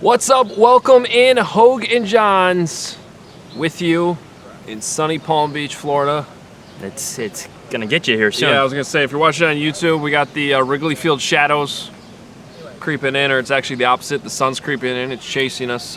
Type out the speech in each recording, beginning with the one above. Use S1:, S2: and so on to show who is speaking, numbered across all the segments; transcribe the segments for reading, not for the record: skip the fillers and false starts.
S1: What's up? Welcome in, Hoge Jahns, with you in sunny Palm Beach, Florida.
S2: It's gonna get you here soon.
S1: Yeah, I was gonna say, if you're watching on YouTube, we got the Wrigley Field shadows creeping in, or it's actually the opposite. The sun's creeping in. It's chasing us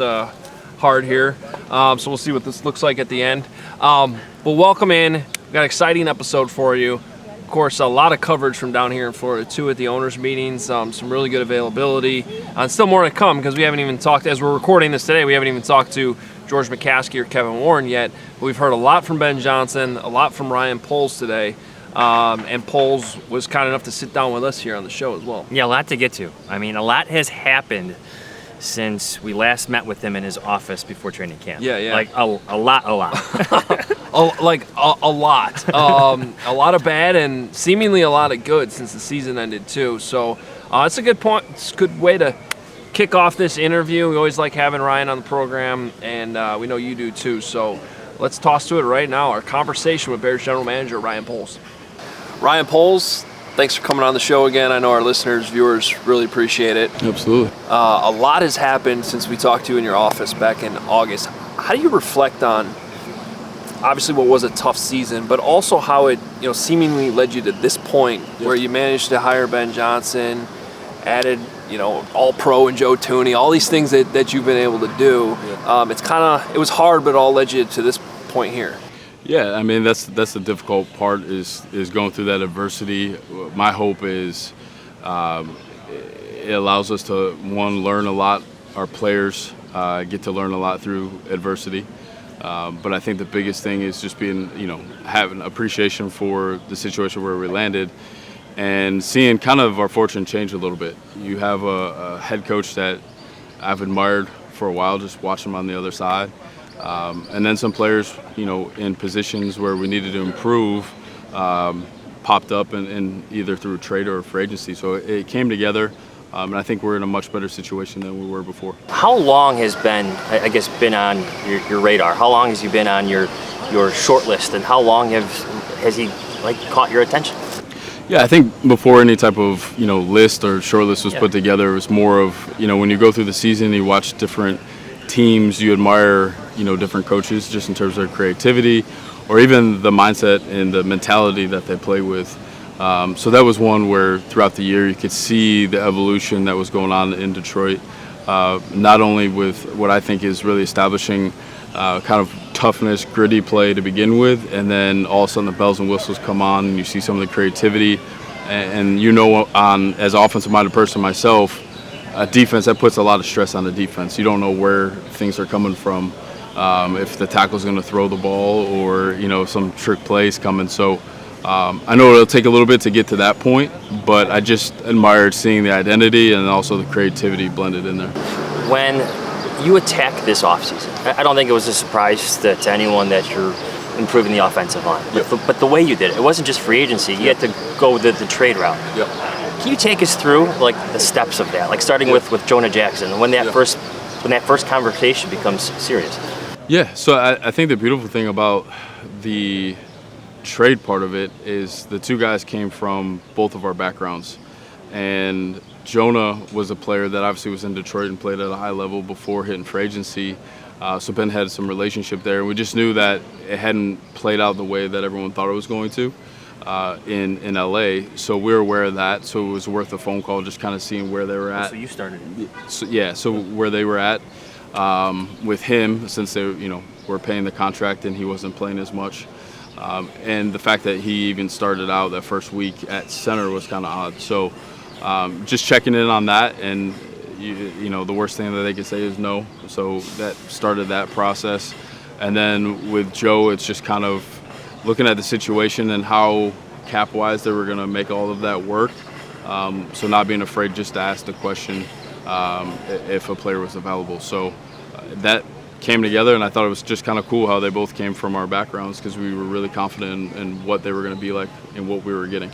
S1: hard here. So we'll see what this looks like at the end. But welcome in. We've got an exciting episode for you. Of course, a lot of coverage from down here in Florida, too, at the owners' meetings. Some really good availability. And still more to come, because we haven't even talked, as we're recording this today, we haven't even talked to George McCaskey or Kevin Warren yet. But we've heard a lot from Ben Johnson, a lot from Ryan Poles today. And Poles was kind enough to sit down with us here on the show as well.
S2: Yeah, a lot to get to. I mean, a lot has happened since we last met with him in his office before training camp.
S1: Yeah.
S2: Like a lot.
S1: a lot. A lot of bad and seemingly a lot of good since the season ended too. So it's a good point. It's a good way to kick off this interview. We always like having Ryan on the program, and we know you do too. So let's toss to it right now. Our conversation with Bears General Manager Ryan Poles. Ryan Poles, thanks for coming on the show again. I know our listeners, viewers really appreciate it.
S3: Absolutely.
S1: A lot has happened since we talked to you in your office back in August. How do you reflect on obviously what was a tough season, but also how it seemingly led you to this point where you managed to hire Ben Johnson, added All-Pro and Joe Thuney, all these things that you've been able to do. It was hard, but all led you to this point here.
S3: Yeah, I mean that's the difficult part is going through that adversity. My hope is it allows us to learn a lot. Our players get to learn a lot through adversity. But I think the biggest thing is just having appreciation for the situation where we landed and seeing kind of our fortune change a little bit. You have a head coach that I've admired for a while, just watching him on the other side. And then some players, in positions where we needed to improve, popped up and either through trade or free agency. So it came together. And I think we're in a much better situation than we were before.
S2: How long has been on your radar? How long has he been on your short list, and how long has he caught your attention?
S3: Yeah, I think before any type of list or short list was put together, it was more of when you go through the season, you watch different teams, you admire different coaches just in terms of their creativity, or even the mindset and the mentality that they play with. So that was one where throughout the year you could see the evolution that was going on in Detroit, not only with what I think is really establishing kind of toughness, gritty play to begin with, and then all of a sudden the bells and whistles come on and you see some of the creativity. And as an offensive-minded person myself, defense, that puts a lot of stress on the defense. You don't know where things are coming from, if the tackle's going to throw the ball or some trick plays coming. So I know it'll take a little bit to get to that point, but I just admired seeing the identity and also the creativity blended in there.
S2: When you attacked this offseason, I don't think it was a surprise to anyone that you're improving the offensive line. But the way you did it wasn't just free agency. You had to go the trade route.
S1: Yep.
S2: Can you take us through the steps of that, starting with Jonah Jackson, when that first conversation becomes serious?
S3: Yeah, so I think the beautiful thing about the trade part of it is the two guys came from both of our backgrounds, and Jonah was a player that obviously was in Detroit and played at a high level before hitting free agency, so Ben had some relationship there, and we just knew that it hadn't played out the way that everyone thought it was going to in LA, so we were aware of that, so it was worth a phone call just kind of seeing where they were at.
S2: So you started it.
S3: So where they were at with him, since they were paying the contract and he wasn't playing as much. And the fact that he even started out that first week at center was kind of odd. So just checking in on that, and the worst thing that they could say is no. So that started that process. And then with Joe, it's just kind of looking at the situation and how cap-wise they were going to make all of that work. So not being afraid just to ask the question if a player was available. So that came together, and I thought it was just kind of cool how they both came from our backgrounds, because we were really confident in what they were going to be like and what we were getting.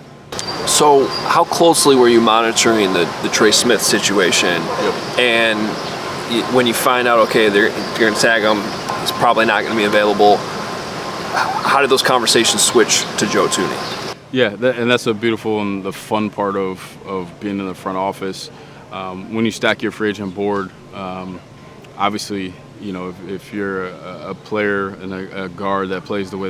S1: So how closely were you monitoring the Trey Smith situation?
S3: Yep.
S1: And when you find out, okay, they're going to tag him, he's probably not going to be available, how did those conversations switch to Joe Thuney?
S3: Yeah, and that's a beautiful and the fun part of being in the front office. when you stack your free agent board, obviously, if you're a player and a guard that plays the way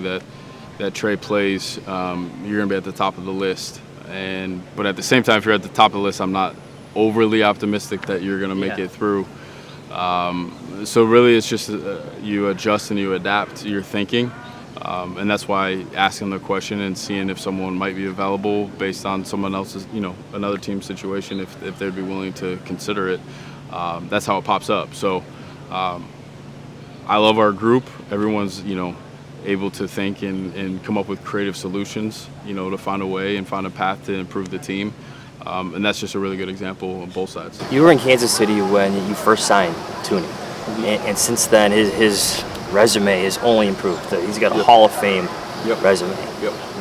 S3: that Trey plays, you're going to be at the top of the list. But at the same time, if you're at the top of the list, I'm not overly optimistic that you're going to make it through. So really, it's just you adjust and you adapt your thinking. And that's why asking the question and seeing if someone might be available based on someone else's, another team's situation, if they'd be willing to consider it, that's how it pops up. So I love our group. Everyone's, able to think and come up with creative solutions, to find a way and find a path to improve the team. And that's just a really good example on both sides.
S2: You were in Kansas City when you first signed Tooney, and since then his resume has only improved. He's got a Hall of Fame resume.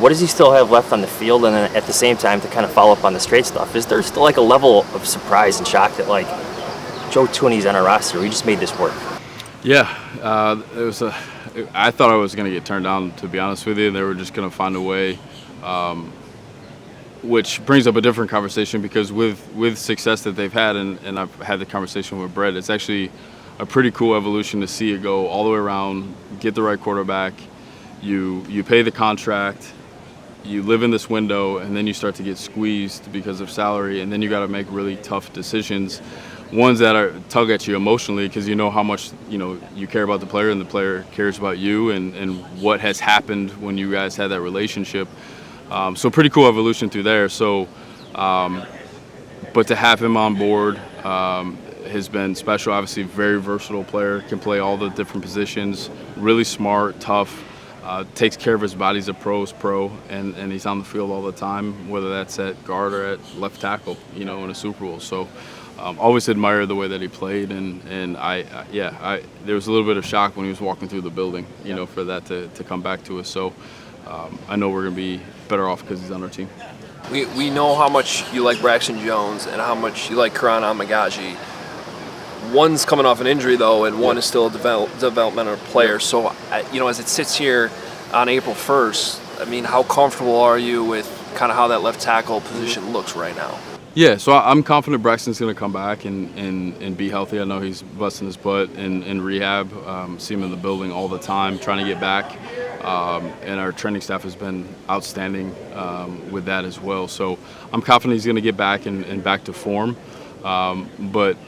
S2: What does he still have left on the field? And then at the same time, to kind of follow up on the straight stuff, is there still like a level of surprise and shock that like Joe Tooney's on our roster? We just made this work.
S3: Yeah, I thought I was going to get turned down, to be honest with you. They were just going to find a way, which brings up a different conversation because with success that they've had, and I've had the conversation with Brett, it's actually a pretty cool evolution to see it go all the way around, get the right quarterback, you pay the contract, you live in this window, and then you start to get squeezed because of salary, and then you got to make really tough decisions, ones that tug at you emotionally because you know how much you care about the player and the player cares about you, and what has happened when you guys had that relationship. So pretty cool evolution through there. So, but to have him on board has been special. Obviously, very versatile player, can play all the different positions, really smart, tough, takes care of his body. He's a pro's pro, and he's on the field all the time, whether that's at guard or at left tackle, in a Super Bowl. So always admired the way that he played, and there was a little bit of shock when he was walking through the building, for that to come back to us. So I know we're going to be better off because he's on our team.
S1: We know how much you like Braxton Jones and how much you like Karan Amagaji. One's coming off an injury, though, and one is still a developmental player. So, as it sits here on April 1st, I mean, how comfortable are you with kind of how that left tackle position looks right now?
S3: Yeah, so I'm confident Braxton's going to come back and be healthy. I know he's busting his butt in rehab. See him in the building all the time, trying to get back. And our training staff has been outstanding with that as well. So I'm confident he's going to get back and back to form. But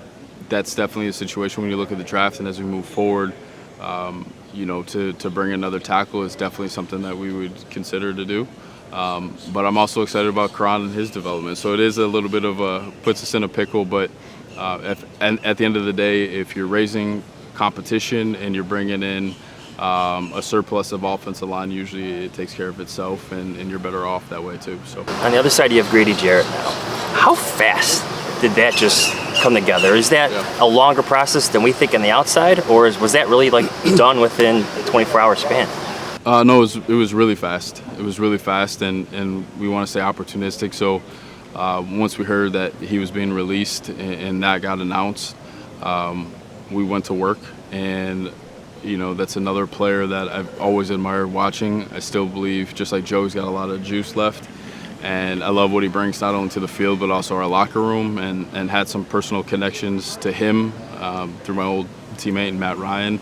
S3: that's definitely a situation when you look at the draft and as we move forward, to bring another tackle is definitely something that we would consider to do. But I'm also excited about Karan and his development. So it is a little bit of puts us in a pickle. But at the end of the day, if you're raising competition and you're bringing in a surplus of offensive line, usually it takes care of itself, and you're better off that way too. So
S2: on the other side, you have Grady Jarrett now. How fast did that just come together? Is that a longer process than we think on the outside, or was that really like done within a 24-hour span?
S3: No, it was really fast. It was really fast, and we want to say opportunistic. So once we heard that he was being released and that got announced, we went to work. And that's another player that I've always admired watching. I still believe, just like Joe's got a lot of juice left, and I love what he brings not only to the field but also our locker room, and had some personal connections to him through my old teammate Matt Ryan,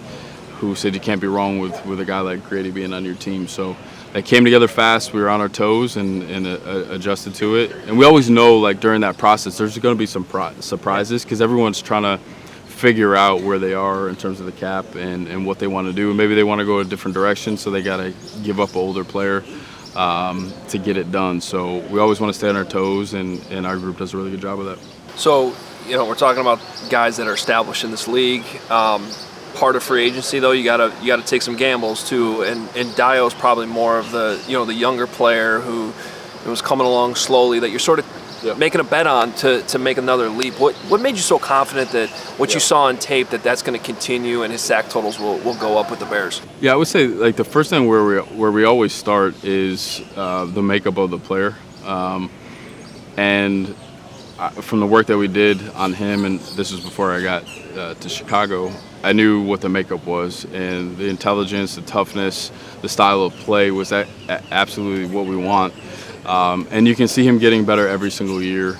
S3: who said you can't be wrong with a guy like Grady being on your team. So that came together fast. We were on our toes and adjusted to it. And we always know, like, during that process, there's going to be some surprises because everyone's trying to figure out where they are in terms of the cap and what they want to do. Maybe they want to go a different direction, so they got to give up an older player to get it done. So we always want to stay on our toes, and our group does a really good job of that.
S1: So, we're talking about guys that are established in this league. Part of free agency, though, you gotta take some gambles too. And Dio's probably more of the the younger player who was coming along slowly that you're sort of making a bet on to make another leap. What made you so confident that what you saw on tape that's going to continue and his sack totals will go up with the Bears? Yeah,
S3: I would say like the first thing where we always start is the makeup of the player, and from the work that we did on him, and this was before I got to Chicago, I knew what the makeup was, and the intelligence, the toughness, the style of play was absolutely what we want. And you can see him getting better every single year.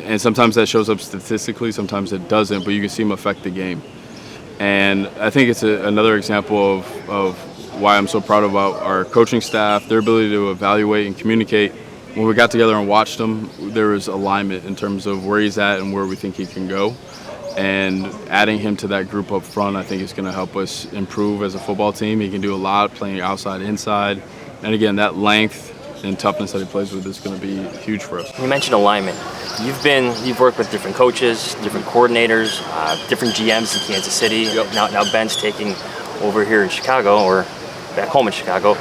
S3: and sometimes that shows up statistically, sometimes it doesn't, but you can see him affect the game. And I think it's another example of why I'm so proud about our coaching staff, their ability to evaluate and communicate. When we got together and watched him, there was alignment in terms of where he's at and where we think he can go. And adding him to that group up front, I think is going to help us improve as a football team. He can do a lot playing outside, inside. And again, that length and toughness that he plays with is going to be huge for us.
S2: You mentioned alignment. You've worked with different coaches, different coordinators, different GMs in Kansas City.
S1: Yep.
S2: Now Ben's taking over here in Chicago, or back home in Chicago.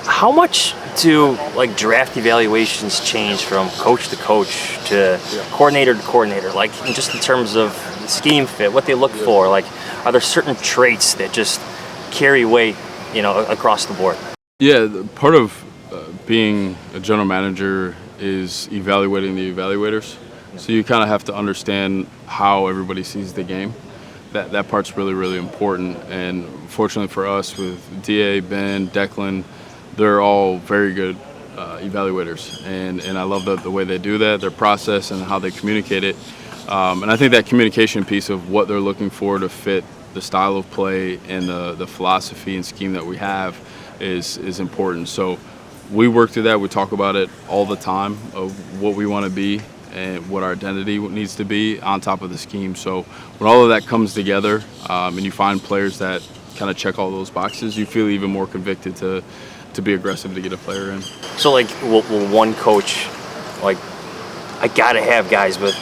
S2: How much do draft evaluations change from coach to coach to coordinator to coordinator? Just in terms of scheme fit, what they look for. Are there certain traits that just carry weight, across the board?
S3: Yeah, part of being a general manager is evaluating the evaluators. So you kind of have to understand how everybody sees the game. That part's really, really important. And fortunately for us, with DA, Ben, Declan, they're all very good evaluators. And I love the way they do that, their process and how they communicate it. And I think that communication piece of what they're looking for to fit the style of play and the philosophy and scheme that we have is important. So we work through that. We talk about it all the time of what we want to be and what our identity needs to be on top of the scheme. So when all of that comes together and you find players that kind of check all those boxes, you feel even more convicted to be aggressive to get a player in.
S2: So will one coach, I gotta have guys with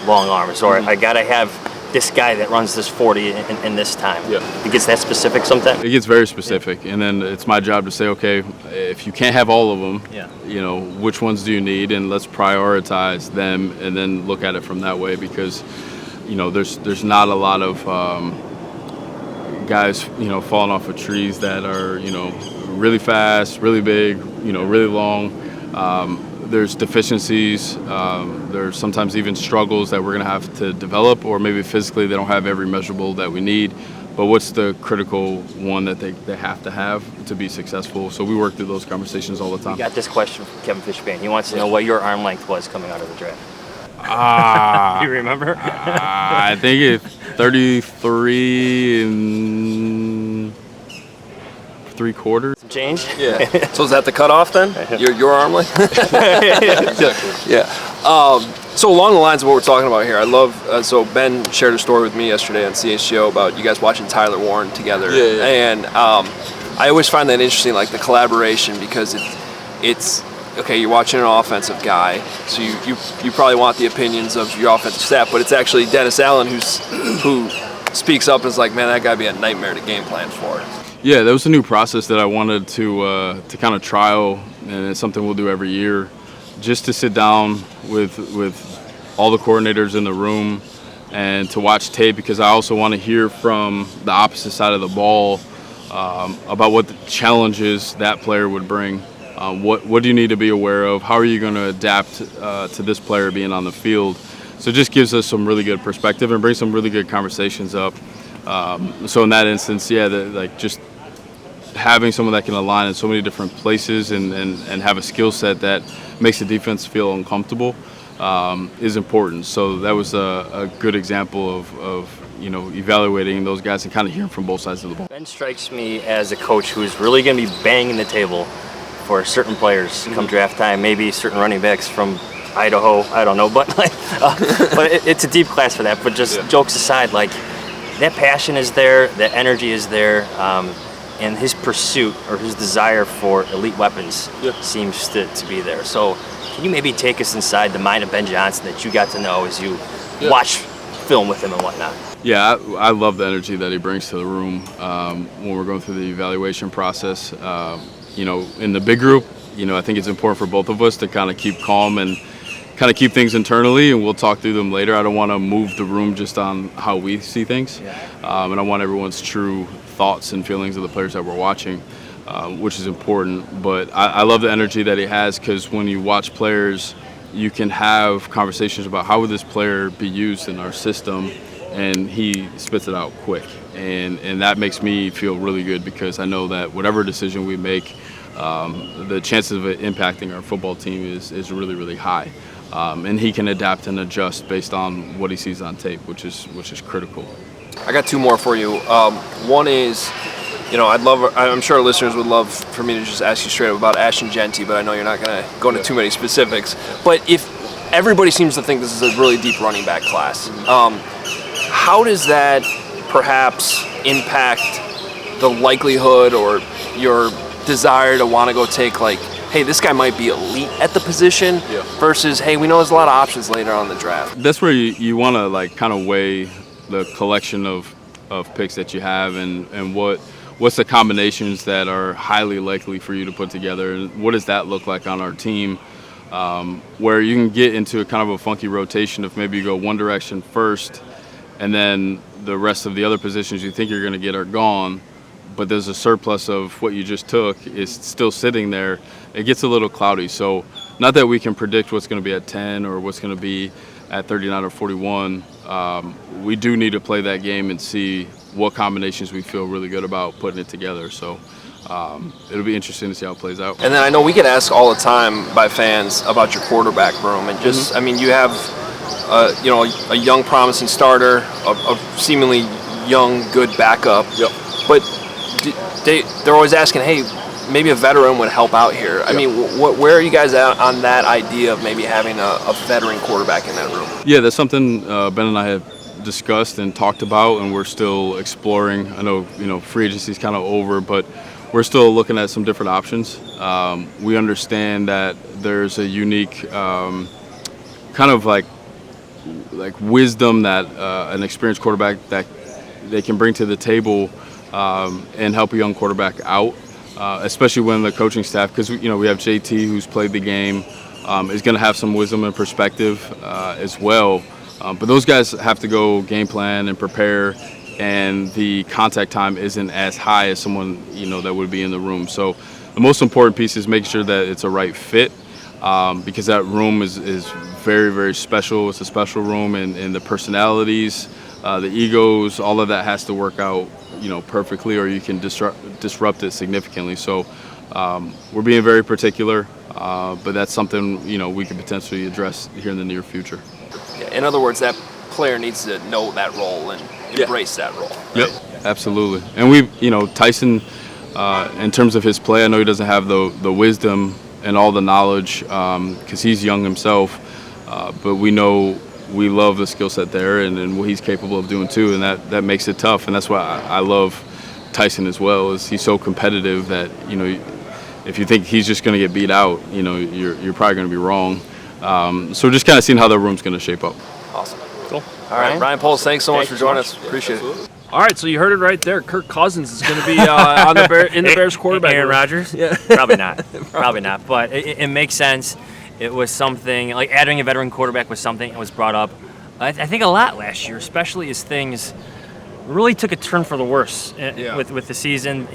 S2: long arms, or I gotta have this guy that runs this 40 in this time.
S3: Yeah.
S2: It gets that specific sometimes?
S3: It gets very specific, and then it's my job to say, okay, if you can't have all of them, which ones do you need, and let's prioritize them, and then look at it from that way, because there's not a lot of guys falling off of trees that are really fast, really big, really long. There's deficiencies, there's sometimes even struggles that we're going to have to develop, or maybe physically they don't have every measurable that we need, but what's the critical one that they have to be successful? So we work through those conversations all the time.
S2: We got this question from Kevin Fishbane. He wants to know what your arm length was coming out of the draft. Do you remember?
S3: I think it's 33 and 3/4.
S2: Some change?
S1: Yeah. So is that the cutoff then? Your arm length?
S2: Exactly.
S1: Yeah. So along the lines of what we're talking about here, I love. So Ben shared a story with me yesterday on CHGO about you guys watching Tyler Warren together, and I always find that interesting, the collaboration, because it's okay. You're watching an offensive guy, so you probably want the opinions of your offensive staff, but it's actually Dennis Allen who speaks up and is like, man, that guy'd be a nightmare to game plan for.
S3: Yeah, that was a new process that I wanted to kind of trial, and it's something we'll do every year, just to sit down with all the coordinators in the room and to watch tape, because I also want to hear from the opposite side of the ball about what the challenges that player would bring. What do you need to be aware of? How are you going to adapt to this player being on the field? So it just gives us some really good perspective and brings some really good conversations up. So in that instance, just having someone that can align in so many different places and have a skill set that makes the defense feel uncomfortable is important. So that was a good example of evaluating those guys and kind of hearing from both sides of the ball.
S2: Ben strikes me as a coach who's really going to be banging the table for certain players come draft time, maybe certain running backs from Idaho, I don't know, but it's a deep class for that. But just jokes aside, that passion is there, that energy is there, and his pursuit or his desire for elite weapons seems to be there. So can you maybe take us inside the mind of Ben Johnson that you got to know as you watch film with him and whatnot?
S3: Yeah, I love the energy that he brings to the room when we're going through the evaluation process. In the big group, I think it's important for both of us to kind of keep calm and kind of keep things internally, and we'll talk through them later. I don't want to move the room just on how we see things, and I want everyone's true thoughts and feelings of the players that we're watching, which is important. But I love the energy that he has, because when you watch players, you can have conversations about how would this player be used in our system, and he spits it out quick. And that makes me feel really good, because I know that whatever decision we make, the chances of it impacting our football team is really, really high. and he can adapt and adjust based on what he sees on tape, which is critical.
S1: I got two more for you. One is, I'm sure our listeners would love for me to just ask you straight up about Ashton Genty, but I know you're not going to go into too many specifics. But if everybody seems to think this is a really deep running back class, how does that perhaps impact the likelihood or your desire to want to go take, like, hey, this guy might be elite at the position versus, hey, we know there's a lot of options later on in the draft?
S3: That's where you want to like kind of weigh the collection of picks that you have and what's the combinations that are highly likely for you to put together, and what does that look like on our team, where you can get into a kind of a funky rotation if maybe you go one direction first and then the rest of the other positions you think you're going to get are gone, but there's a surplus of what you just took is still sitting there. It gets a little cloudy. So not that we can predict what's going to be at 10 or what's going to be at 39 or 41. We do need to play that game and see what combinations we feel really good about putting it together. So it'll be interesting to see how it plays out.
S1: And then I know we get asked all the time by fans about your quarterback room, and just, I mean, you have, a young promising starter, a seemingly young good backup. But they're always asking, hey, maybe a veteran would help out here. I mean, where are you guys at on that idea of maybe having a veteran quarterback in that room? Yeah,
S3: that's something Ben and I have discussed and talked about, and we're still exploring. I know, free agency's kind of over, but we're still looking at some different options. We understand that there's a unique kind of like wisdom that an experienced quarterback that they can bring to the table and help a young quarterback out. Especially when the coaching staff, because we have JT who's played the game, is going to have some wisdom and perspective as well. But those guys have to go game plan and prepare, and the contact time isn't as high as someone that would be in the room. So the most important piece is making sure that it's a right fit, because that room is very, very special. It's a special room, and the personalities, the egos, all of that has to work out perfectly, or you can disrupt it significantly. So we're being very particular, but that's something we could potentially address here in the near future.
S1: In other words, that player needs to know that role and embrace that role.
S3: Right? Yep, absolutely. And Tyson, in terms of his play, I know he doesn't have the wisdom and all the knowledge because he's young himself, but we know we love the skill set there and what he's capable of doing too, and that makes it tough. And that's why I love Tyson as well, is he's so competitive that if you think he's just going to get beat out, you're probably going to be wrong. So just kind of seeing how the room's going to shape up.
S1: Awesome. Cool. All right, Ryan Poles, thanks so much for joining us. Appreciate it. All right, so you heard it right there. Kirk Cousins is going to be in the Bears quarterback.
S4: Aaron Rodgers?
S1: Yeah.
S4: Probably not. But it makes sense. It was something, like adding a veteran quarterback was something that was brought up, I think, a lot last year, especially as things really took a turn for the worse with the season.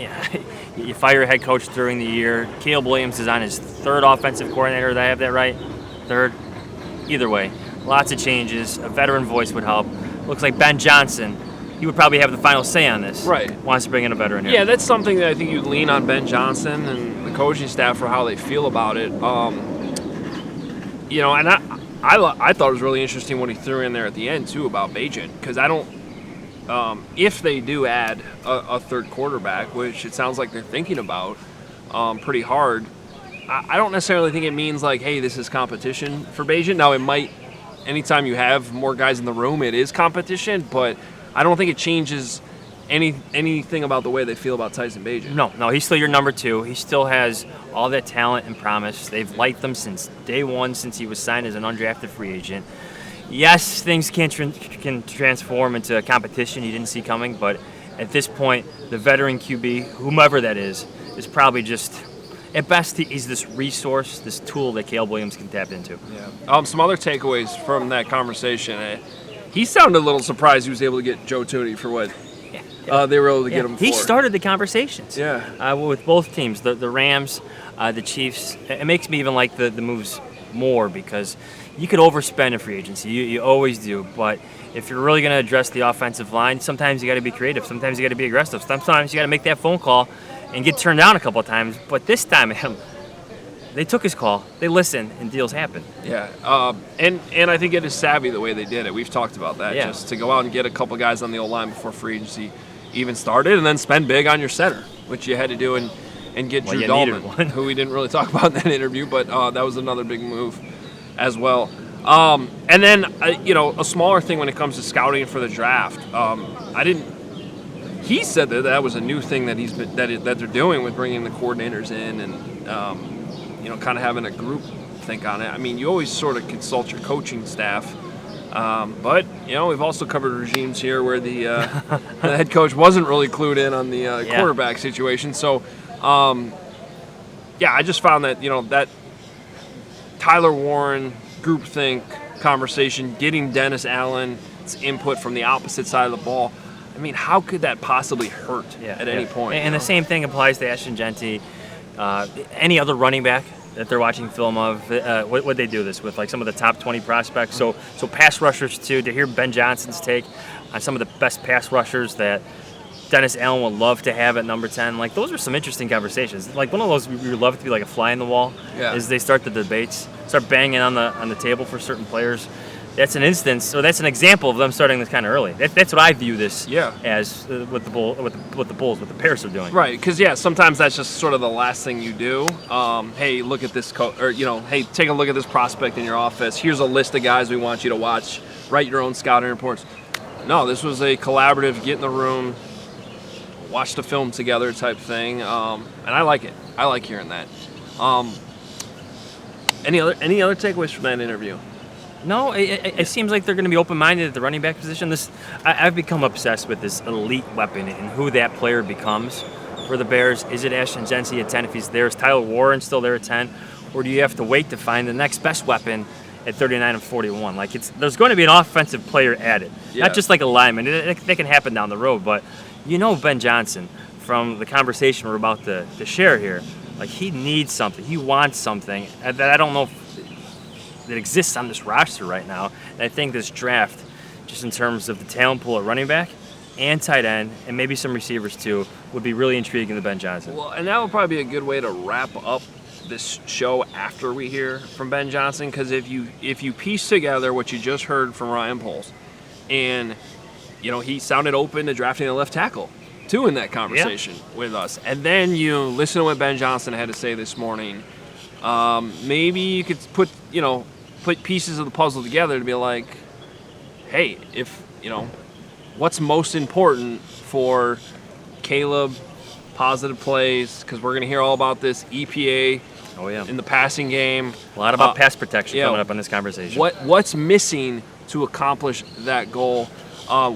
S4: You fire a head coach during the year. Caleb Williams is on his third offensive coordinator. Did I have that right? Third? Either way, lots of changes. A veteran voice would help. Looks like Ben Johnson, he would probably have the final say on this. Right. Wants to bring in a veteran here.
S1: Yeah, that's something that I think you'd lean on Ben Johnson and the coaching staff for how they feel about it. And I thought it was really interesting what he threw in there at the end too about Bagent, because I don't. If they do add a third quarterback, which it sounds like they're thinking about pretty hard, I don't necessarily think it means like, hey, this is competition for Bagent. Now it might. Anytime you have more guys in the room, it is competition, but I don't think it changes anything about the way they feel about Tyson Bagent.
S4: No, he's still your number two. He still has all that talent and promise. They've liked him since day one, since he was signed as an undrafted free agent. Yes, things can transform into a competition you didn't see coming, but at this point, the veteran QB, whomever that is probably just, at best, he's this resource, this tool that Caleb Williams can tap into.
S1: Yeah. Some other takeaways from that conversation. He sounded a little surprised he was able to get Joe Tooney for what they were able to get him for.
S4: He started the conversations. With both teams, the Rams, the Chiefs. It makes me even like the moves more, because you could overspend in free agency. You always do. But if you're really going to address the offensive line, sometimes you got to be creative. Sometimes you got to be aggressive. Sometimes you got to make that phone call and get turned down a couple of times. But this time, They took his call, they listened, and deals happen.
S1: Yeah, and I think it is savvy the way they did it. We've talked about that.
S4: Yeah.
S1: Just to go out and get a couple guys on the O-line before free agency even started, and then spend big on your center, which you had to do and get Drew
S4: you
S1: Dahlman,
S4: needed one.
S1: who we didn't really talk about in that interview, but that was another big move as well. And then, a smaller thing when it comes to scouting for the draft. He said that was a new thing that that they're doing with bringing the coordinators in and kind of having a group think on it. I mean, you always sort of consult your coaching staff, but we've also covered regimes here where the head coach wasn't really clued in on the quarterback situation. So, I just found that that Tyler Warren groupthink conversation, getting Dennis Allen's input from the opposite side of the ball. I mean, how could that possibly hurt at any point?
S4: And the same thing applies to Ashton Genty. Any other running back that they're watching film of, would they do this with, like some of the top 20 prospects? So pass rushers too. To hear Ben Johnson's take on some of the best pass rushers that Dennis Allen would love to have at number 10. Like, those are some interesting conversations. Like, one of those we would love to be like a fly in the wall. Is they start the debates, start banging on the table for certain players. That's an instance, or that's an example of them starting this kind of early. That's what I view this as what the Bears are doing.
S1: Right, because sometimes that's just sort of the last thing you do. Hey, look at this, hey, take a look at this prospect in your office. Here's a list of guys we want you to watch. Write your own scouting reports. No, this was a collaborative, get in the room, watch the film together type thing, and I like it. I like hearing that. Any other takeaways from that interview?
S4: No, it seems like they're going to be open-minded at the running back position. I've become obsessed with this elite weapon and who that player becomes for the Bears. Is it Ashton Genty at 10 if he's there? Is Tyler Warren still there at 10? Or do you have to wait to find the next best weapon at 39 and 41? Like, there's going to be an offensive player added, not just like a lineman. That can happen down the road, but Ben Johnson, from the conversation we're about to share here, like, he needs something. He wants something that I don't know that exists on this roster right now. And I think this draft, just in terms of the talent pool at running back and tight end, and maybe some receivers too, would be really intriguing to Ben Johnson.
S1: Well, and that would probably be a good way to wrap up this show after we hear from Ben Johnson, because if you piece together what you just heard from Ryan Poles, and he sounded open to drafting a left tackle too in that conversation with us, and then you listen to what Ben Johnson had to say this morning, maybe you could put pieces of the puzzle together to be like, hey, if what's most important for Caleb, positive plays, because we're going to hear all about this EPA in the passing game.
S4: A lot about pass protection coming up in this conversation.
S1: What's missing to accomplish that goal?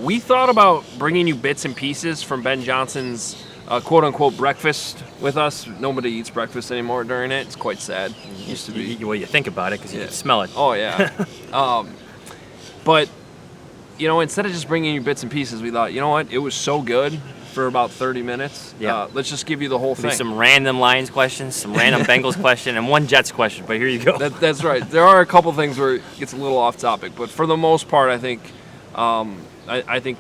S1: We thought about bringing you bits and pieces from Ben Johnson's quote-unquote breakfast with us. Nobody eats breakfast anymore during it. It's quite sad. It used to be.
S4: Well, you think about it because you can smell it.
S1: Oh, yeah. But, instead of just bringing you bits and pieces, we thought, it was so good for about 30 minutes. Let's just give you the whole thing.
S4: Some random Lions questions, some random Bengals question, and one Jets question, but here you go.
S1: That's right. There are a couple things where it gets a little off topic, but for the most part, I think I think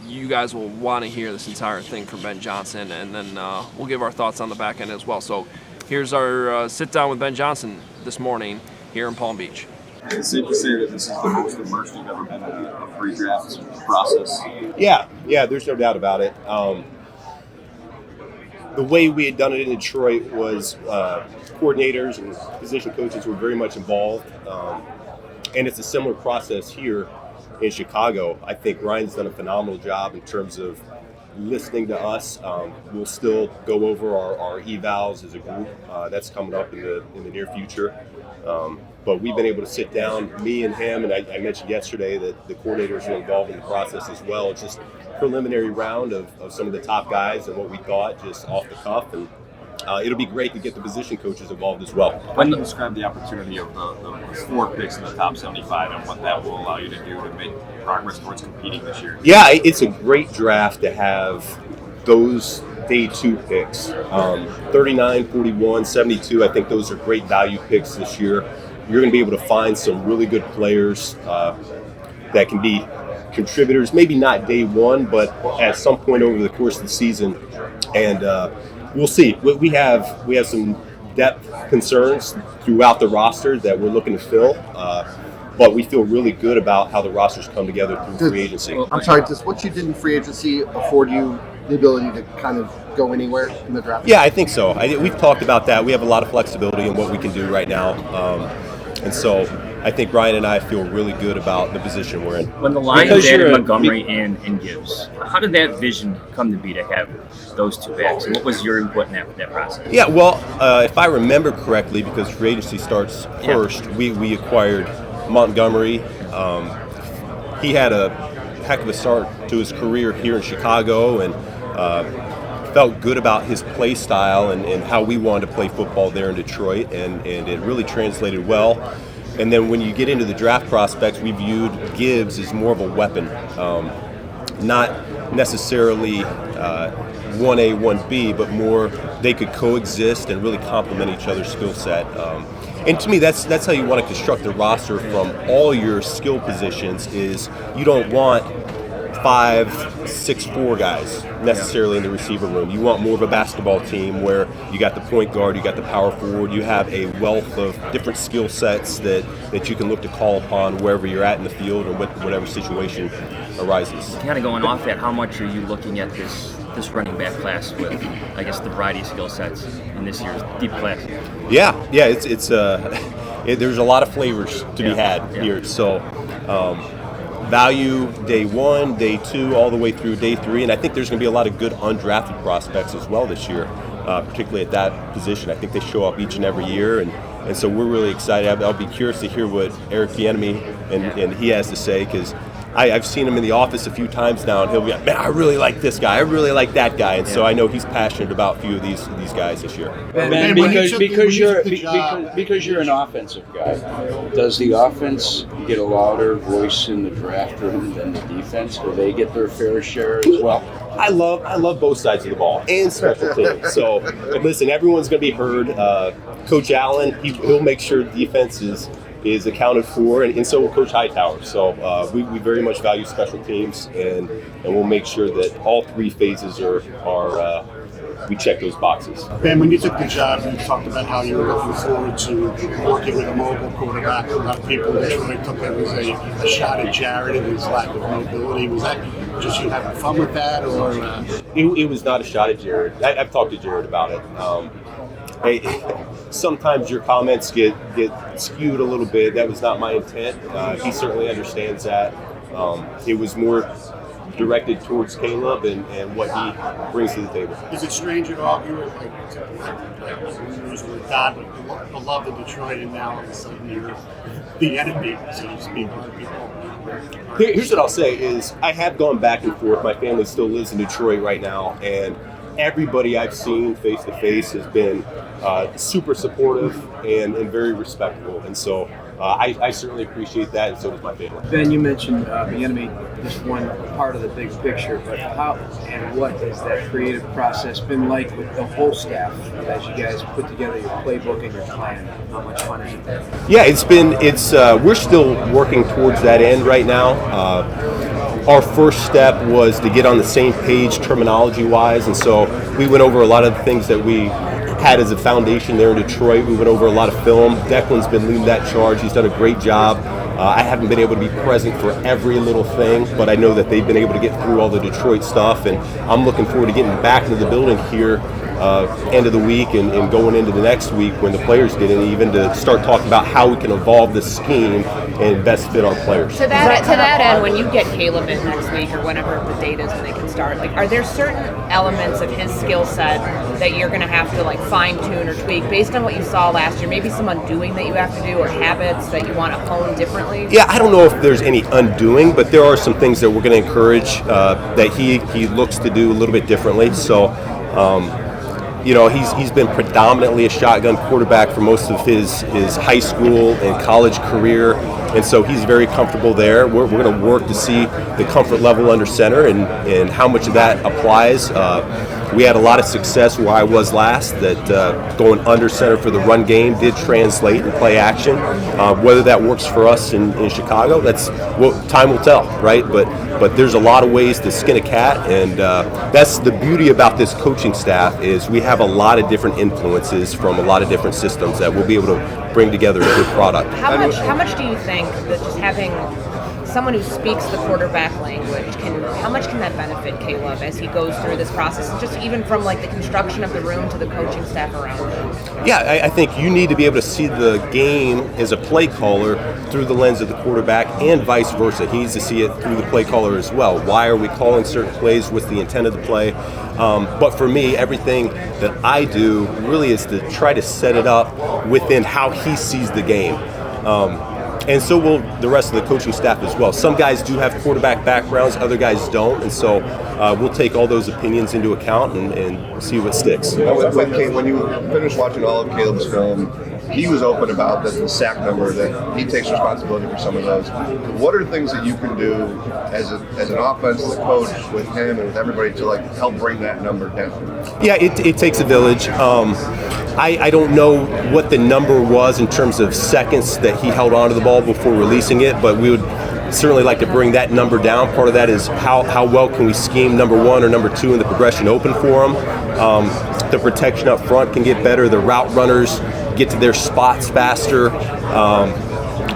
S1: you guys will want to hear this entire thing from Ben Johnson, and then we'll give our thoughts on the back end as well. So here's our sit-down with Ben Johnson this morning here in Palm Beach.
S5: It's safe to say that this is the most immersed you've ever been in a pre-draft process.
S6: Yeah, there's no doubt about it. The way we had done it in Detroit was coordinators and position coaches were very much involved, and it's a similar process here in Chicago. I think Ryan's done a phenomenal job in terms of listening to us. We'll still go over our evals as a group. That's coming up in the near future. But we've been able to sit down, me and him, and I mentioned yesterday that the coordinators are involved in the process as well. It's just a preliminary round of some of the top guys and what we thought just off the cuff. And it'll be great to get the position coaches involved as well.
S5: How do you describe the opportunity of the 4 picks in the top 75 and what that will allow you to do to make progress towards competing this year?
S6: Yeah, it's a great draft to have those day 2 picks. 39, 41, 72, I think those are great value picks this year. You're going to be able to find some really good players that can be contributors, maybe not day 1, but at some point over the course of the season. And we'll see. We have some depth concerns throughout the roster that we're looking to fill. But we feel really good about how the roster's come together through free agency.
S7: I'm sorry, does what you did in free agency afford you the ability to kind of go anywhere in the draft?
S6: Yeah, I think so. We've talked about that. We have a lot of flexibility in what we can do right now. And so I think Ryan and I feel really good about the position we're in.
S8: When the Lions added Montgomery and Gibbs, how did that vision come to be to have those two backs? And what was your input in that process?
S6: Yeah, well, if I remember correctly, because free agency starts first, we acquired Montgomery. He had a heck of a start to his career here in Chicago, and felt good about his play style and how we wanted to play football there in Detroit, and it really translated well. And then when you get into the draft prospects, we viewed Gibbs as more of a weapon, not necessarily 1A, 1B, but more they could coexist and really complement each other's skill set. And to me, that's how you want to construct the roster from all your skill positions. Is you don't want 5, 6'4" guys necessarily in the receiver room. You want more of a basketball team where you got the point guard, you got the power forward, you have a wealth of different skill sets that you can look to call upon wherever you're at in the field or whatever situation arises.
S8: Kind of going off that, how much are you looking at this running back class with, I guess, the variety of skill sets in this year's deep class?
S6: Yeah, it's there's a lot of flavors to be had here. So value day 1, day 2, all the way through day 3, and I think there's going to be a lot of good undrafted prospects as well this year, particularly at that position. I think they show up each and every year, and so we're really excited. I'll be curious to hear what Eric Bieniemy and he has to say, because I've seen him in the office a few times now, and he'll be like, man, I really like this guy, I really like that guy, and so I know he's passionate about a few of these guys this year.
S9: Man, because you're an offensive guy, does the offense get a louder voice in the draft room than the defense? Do they get their fair share as well?
S6: I love both sides of the ball and special teams. So listen, everyone's going to be heard. Coach Allen, he'll make sure defense is accounted for, and so will Coach Hightower. So we very much value special teams, and we'll make sure that all 3 phases are we check those boxes.
S7: Ben, when you took the job, you talked about how you were looking forward to working with a mobile quarterback. A lot of people in Detroit took that as a shot at Jared and his lack of mobility. Was that just you having fun with that, or?
S6: It was not a shot at Jared. I've talked to Jared about it. Sometimes your comments get skewed a little bit. That was not my intent. He certainly understands that. It was more directed towards Caleb and what he brings to the table.
S7: Is it strange at all? You were like with God, but beloved Detroit, and now all of a sudden you're the enemy, so to speak.
S6: Here's what I'll say is I have gone back and forth. My family still lives in Detroit right now, and everybody I've seen face to face has been super supportive and very respectful, and so I certainly appreciate that, and so does my family.
S10: Ben, you mentioned the enemy, just one part of the big picture, but how and what has that creative process been like with the whole staff as you guys put together your playbook and your plan? How much fun is it?
S6: Yeah, we're still working towards that end right now. Our first step was to get on the same page terminology-wise, and so we went over a lot of the things that we had as a foundation there in Detroit. We went over a lot of film. Declan's been leading that charge. He's done a great job. I haven't been able to be present for every little thing, but I know that they've been able to get through all the Detroit stuff, and I'm looking forward to getting back into the building here end of the week and going into the next week when the players get in, even to start talking about how we can evolve the scheme and best fit our players.
S11: To that end, when you get Caleb in next week or whenever the date is when they can start, like, are there certain elements of his skill set that you're going to have to like fine tune or tweak based on what you saw last year? Maybe some undoing that you have to do, or habits that you want to hone differently?
S6: Yeah, I don't know if there's any undoing, but there are some things that we're going to encourage that he looks to do a little bit differently. So. He's been predominantly a shotgun quarterback for most of his high school and college career, and so he's very comfortable there. We're going to work to see the comfort level under center and how much of that applies. We had a lot of success where I was last, that going under center for the run game did translate in play action. Whether that works for us in Chicago, time will tell, right? But there's a lot of ways to skin a cat, and that's the beauty about this coaching staff is we have a lot of different influences from a lot of different systems that we'll be able to bring together a good product.
S11: How much do you think that just having someone who speaks the quarterback language how much can that benefit Caleb as he goes through this process, just even from like the construction of the room to the coaching staff around him?
S6: Yeah, I think you need to be able to see the game as a play caller through the lens of the quarterback and vice versa. He needs to see it through the play caller as well. Why are we calling certain plays? What's the intent of the play? But for me, everything that I do really is to try to set it up within how he sees the game. And so will the rest of the coaching staff as well. Some guys do have quarterback backgrounds, other guys don't, and so we'll take all those opinions into account and see what sticks.
S12: When you finish watching all of Caleb's film, he was open about the sack number, that he takes responsibility for some of those. What are things that you can do as an offense, as a coach, with him and with everybody to help bring that number down?
S6: Yeah, it takes a village. I don't know what the number was in terms of seconds that he held onto the ball before releasing it, but we would certainly like to bring that number down. Part of that is how well can we scheme number one or number two in the progression open for him. The protection up front can get better. The route runners get to their spots faster.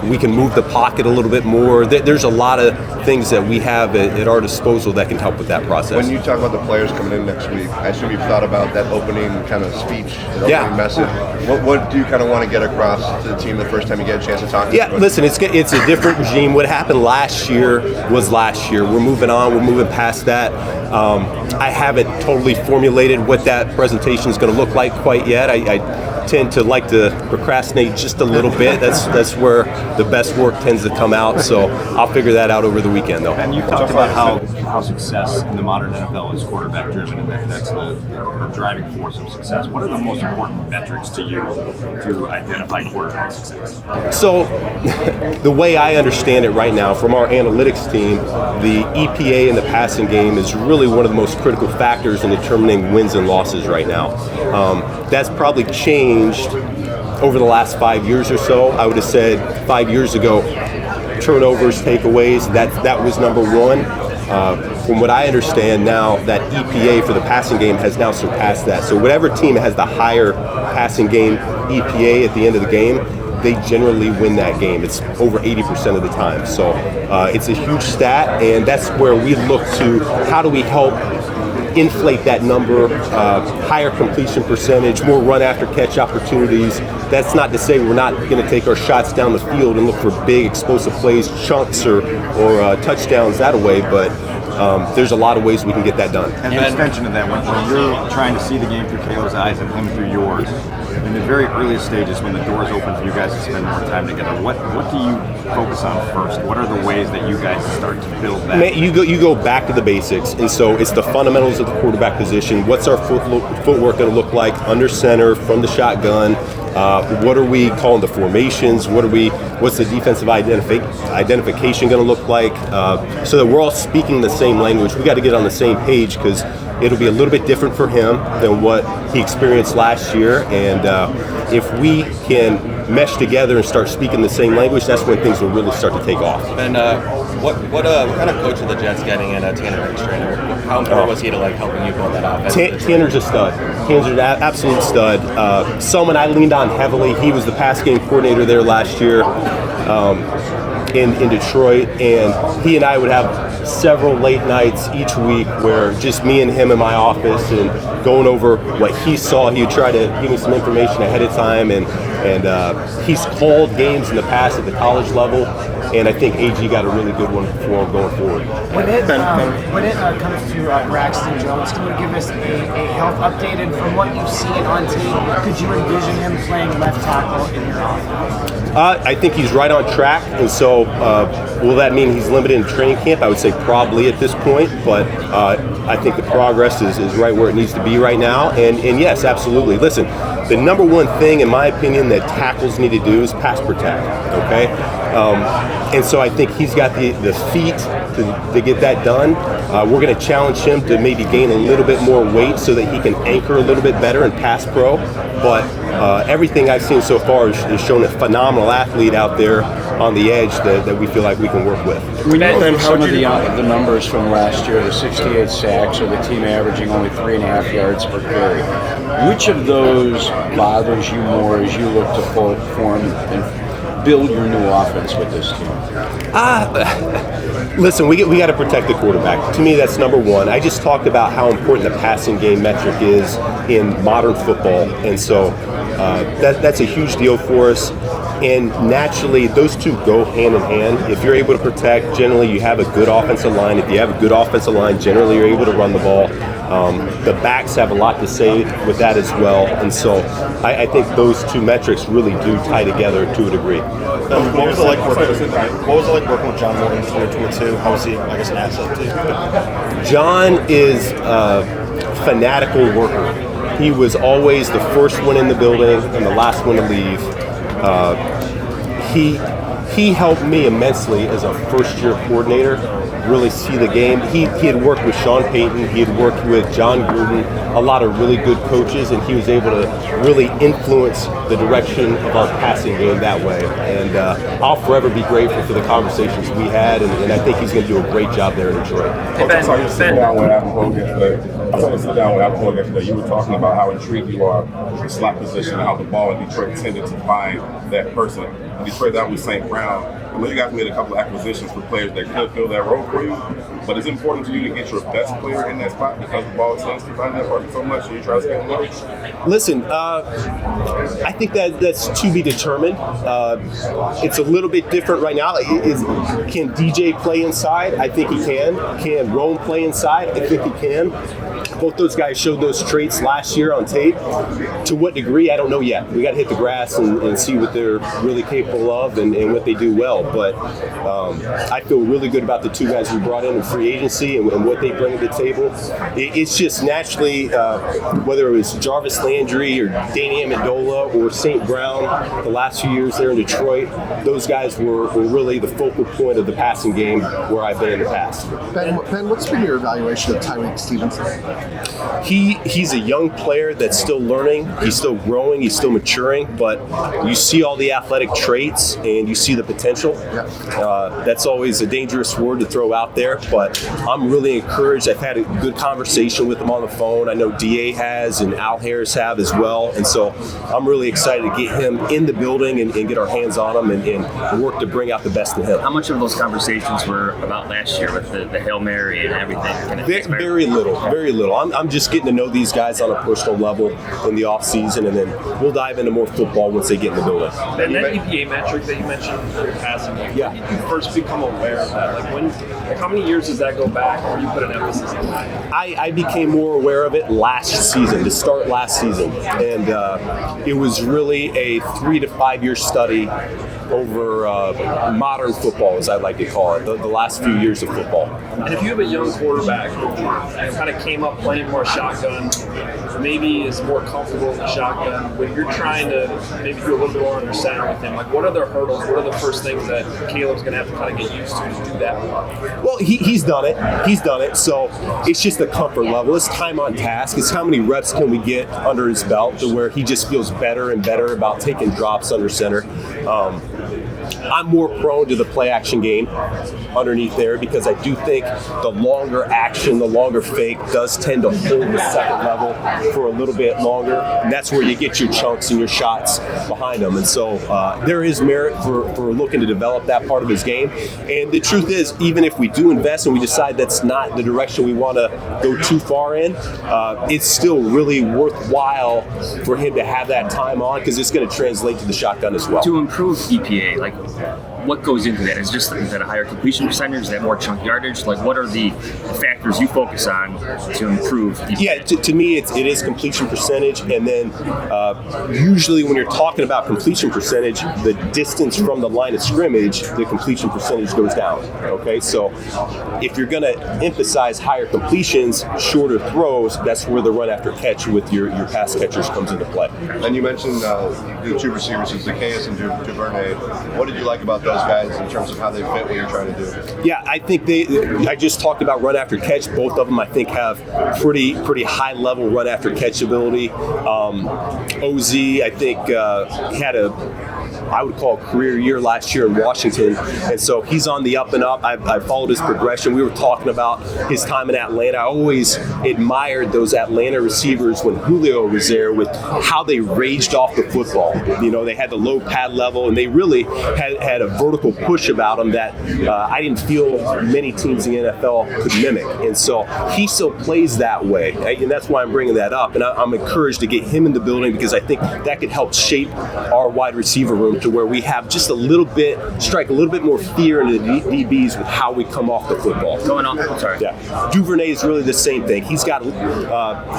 S6: We can move the pocket a little bit more. There's a lot of things that we have at our disposal that can help with that process.
S12: When you talk about the players coming in next week, I assume you've thought about that opening kind of speech, opening message. What do you kind of want to get across to the team the first time you get a chance to talk to them?
S6: Yeah, listen, it's a different regime. What happened last year was last year. We're moving on. We're moving past that. I haven't totally formulated what that presentation is going to look like quite yet. I tend to like to procrastinate just a little bit. That's where the best work tends to come out. So I'll figure that out over the weekend, though.
S5: And you talked about how success in the modern NFL is quarterback driven, and that's the driving force of success. What are the most important metrics to you to identify quarterback success?
S6: So the way I understand it right now from our analytics team, the EPA in the passing game is really one of the most critical factors in determining wins and losses right now. That's probably changed over the last 5 years or so. I would have said 5 years ago, turnovers, takeaways, that was number one. From what I understand now, that EPA for the passing game has now surpassed that. So whatever team has the higher passing game EPA at the end of the game, they generally win that game. It's over 80% of the time. So it's a huge stat, and that's where we look to how do we help inflate that number, higher completion percentage, more run after catch opportunities. That's not to say we're not going to take our shots down the field and look for big explosive plays, chunks or touchdowns that way, but there's a lot of ways we can get that done.
S5: And an extension of that, when you're trying to see the game through Caleb's eyes and him through yours, in the very earliest stages when the doors open for you guys to spend more time together, what do you focus on first? What are the ways that you guys start to build that?
S6: You go back to the basics, and so it's the fundamentals of the quarterback position. What's our footwork going to look like under center, from the shotgun? What are we calling the formations? What's the defensive identification going to look like? So that we're all speaking the same language. We got to get on the same page because it'll be a little bit different for him than what he experienced last year. And if we can mesh together and start speaking the same language, that's when things will really start to take off.
S13: And what kind of coach are the Jets getting in Tanner Strainer? How important was he to helping you build that offense?
S6: Tanner's a stud. Tanner's an absolute stud. Someone I leaned on heavily. He was the pass game coordinator there last year in Detroit, and he and I would have several late nights each week where just me and him in my office and going over what he saw. He would try to give me some information ahead of time, and he's called games in the past at the college level, and I think AG got a really good one for him going forward.
S14: When it comes to Braxton Jones, can you give us a health updated from what you've seen on tape? Could you envision him playing left tackle in your offense?
S6: I think he's right on track, and so will that mean he's limited in training camp? I would say probably at this point, but I think the progress is right where it needs to be right now. And yes, absolutely. Listen, the number one thing, in my opinion, that tackles need to do is pass protect, okay? And so I think he's got the feet to get that done. We're going to challenge him to maybe gain a little bit more weight so that he can anchor a little bit better in pass pro. But everything I've seen so far has shown a phenomenal athlete out there on the edge that we feel like we can work with.
S9: We know from some of the numbers from last year, the 68 sacks, or the team averaging only 3.5 yards per carry. Which of those bothers you more as you look to form and build your new offense with this team?
S6: Listen, we got to protect the quarterback. To me, that's number one. I just talked about how important the passing game metric is in modern football, and so that's a huge deal for us. And naturally, those two go hand in hand. If you're able to protect, generally you have a good offensive line. If you have a good offensive line, generally you're able to run the ball. The backs have a lot to say with that as well. And so I think those two metrics really do tie together to a degree.
S13: What was it like working with John Morton in 2022? How was he, I guess, an asset to you?
S6: John is a fanatical worker. He was always the first one in the building and the last one to leave. He helped me immensely as a first-year coordinator really see the game. He had worked with Sean Payton, he had worked with John Gruden, a lot of really good coaches, and he was able to really influence the direction of our passing game that way. And I'll forever be grateful for the conversations we had, and I think he's going to do a great job there in Detroit.
S15: I saw you sit down with Hoge yesterday. You were talking about how intrigued you are with the slot position and how the ball in Detroit tended to find that person. In Detroit, that was St. Brown. I know you guys made a couple of acquisitions for players that could fill that role for you, but it's important to you to get your best player in that spot because the ball tends to find that person so much, and you try to stay away.
S6: Listen, I think that's to be determined. It's a little bit different right now. Can DJ play inside? I think he can. Can Rome play inside? I think he can. Both those guys showed those traits last year on tape. To what degree, I don't know yet. We got to hit the grass and see what they're really capable of and what they do well. But I feel really good about the two guys we brought in free agency and what they bring to the table. It's just naturally, whether it was Jarvis Landry or Danny Amendola or St. Brown the last few years there in Detroit, those guys were really the focal point of the passing game where I've been in the past.
S16: Ben, what's been your evaluation of Tyreek Stevenson?
S6: He's a young player that's still learning. He's still growing. He's still maturing. But you see all the athletic traits and you see the potential. That's always a dangerous word to throw out there. But I'm really encouraged. I've had a good conversation with him on the phone. I know DA has and Al Harris have as well. And so I'm really excited to get him in the building and get our hands on him and work to bring out the best in him.
S8: How much of those conversations were about last year with the Hail Mary and everything?
S6: Very little. I'm just getting to know these guys on a personal level in the offseason, and then we'll dive into more football once they get in the building.
S1: And that EPA metric that you mentioned for your passing, when did you first become aware of that? How many years does that go back where you put an emphasis on that?
S6: I became more aware of it last season, to start last season. And it was really a 3 to 5 year study over modern football, as I like to call it, the last few years of football.
S1: And if you have a young quarterback who kind of came up playing more shotgun, maybe is more comfortable in the shotgun, when you're trying to maybe do a little bit more under center with him, what are the hurdles? What are the first things that Caleb's going to have to kind of get used to do that?
S6: Well, he's done it. So it's just a comfort level. It's time on task. It's how many reps can we get under his belt to where he just feels better and better about taking drops under center. I'm more prone to the play action game underneath there because I do think the longer action, the longer fake does tend to hold the second level for a little bit longer. And that's where you get your chunks and your shots behind them. And so there is merit for looking to develop that part of his game. And the truth is, even if we do invest and we decide that's not the direction we want to go too far in, it's still really worthwhile for him to have that time on because it's going to translate to the shotgun as well.
S8: To improve EPA, what goes into that? Is that a higher completion percentage? Is that more chunk yardage? Like, what are the factors you focus on to improve?
S6: To me, it is completion percentage, and then usually when you're talking about completion percentage, the distance from the line of scrimmage, the completion percentage goes down. Okay, so if you're going to emphasize higher completions, shorter throws, that's where the run after catch with your pass catchers comes into play.
S12: And you mentioned the two receivers, Zacchaeus and Duvernay. What did you like about those guys in terms of how they fit what you're trying to do?
S6: Yeah, I think I just talked about run after catch. Both of them, I think, have pretty high level run after catch ability. OZ, I think, had I would call career year last year in Washington, and so he's on the up and up. I followed his progression. We were talking about his time in Atlanta. I always admired those Atlanta receivers when Julio was there with how they raged off the football. You know, they had the low pad level, and they really had a vertical push about them that I didn't feel many teams in the NFL could mimic. And so he still plays that way, and that's why I'm bringing that up. And I'm encouraged to get him in the building because I think that could help shape our wide receiver room to where we have just strike a little bit more fear into the DBs with how we come off the football.
S8: Going on, sorry.
S6: Yeah. Duvernay is really the same thing. He's got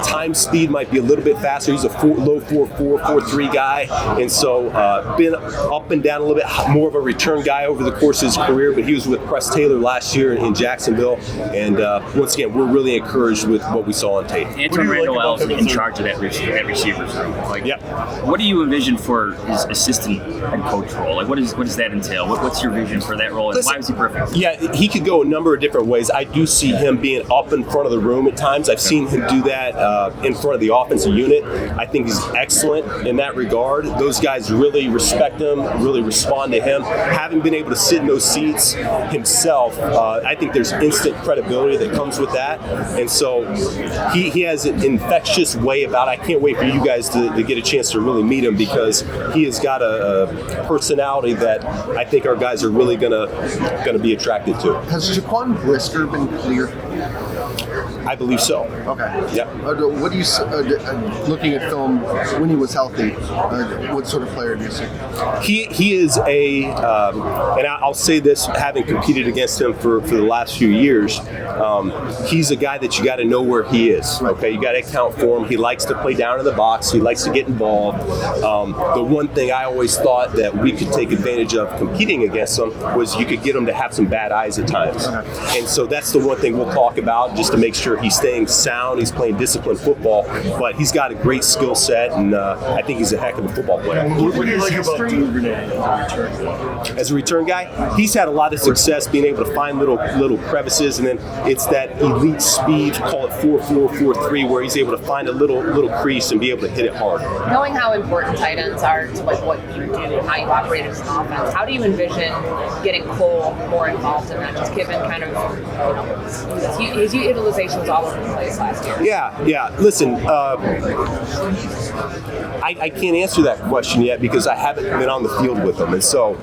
S6: time speed might be a little bit faster. He's a low 4.4, 4.3 guy, and so been up and down a little bit more of a return guy over the course of his career, but he was with Press Taylor last year in Jacksonville, and once again, we're really encouraged with what we saw on tape.
S8: Anton Randall is in charge of that receivers room. Like, what do you envision for his assistant head coach role? Like, what does that entail? What's your vision for that role, and why is he perfect?
S6: Yeah, he could go a number of different ways. I do see him being up in front of the room at times. I've seen him do that in front of the offensive unit. I think he's excellent in that regard. Those guys really respect him, really respond to him. Having been able to sit in those seats himself, I think there's instant credibility that comes with that. And so he has an infectious way about it. I can't wait for you guys to get a chance to really meet him because he has got a personality that I think our guys are really gonna be attracted to.
S16: Has Jaquan Brisker been clear?
S6: I believe so.
S16: Okay.
S6: Yeah.
S16: What do you looking at film when he was healthy? What sort of player do you see?
S6: He is and I'll say this, having competed against him for the last few years, he's a guy that you got to know where he is. Okay, you got to account for him. He likes to play down in the box. He likes to get involved. The one thing I always thought that we could take advantage of competing against him was you could get him to have some bad eyes at times. And so that's the one thing we'll talk about just to make sure he's staying sound, he's playing disciplined football, but he's got a great skill set, and I think he's a heck of a football player.
S7: What do you like about Duvernay
S6: as a return guy? He's had a lot of success being able to find little crevices, and then it's that elite speed, call it 4.4, 4.3, where he's able to find a little crease and be able to hit it hard.
S11: Knowing how important tight ends are to like what you do and how you operate as an offense, how do you envision getting Cole more involved in that, just given kind of his utilization was all over the place last year?
S6: Yeah. Listen, I can't answer that question yet because I haven't been on the field with him, and so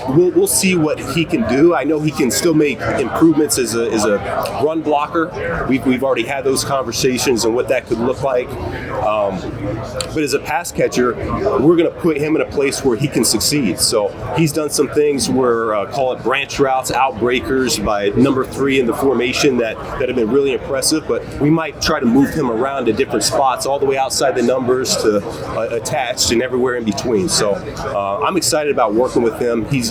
S6: we'll see what he can do. I know he can still make improvements as a run blocker. We've already had those conversations and what that could look like. But as a pass catcher, we're going to put him in a place where he can succeed. So he's done some things where call it branch routes, outbreakers by number 3 in the formation that have been really impressive. But we might try to move him around to different spots, all the way outside the numbers to attached and everywhere in between. So I'm excited about working with him. He's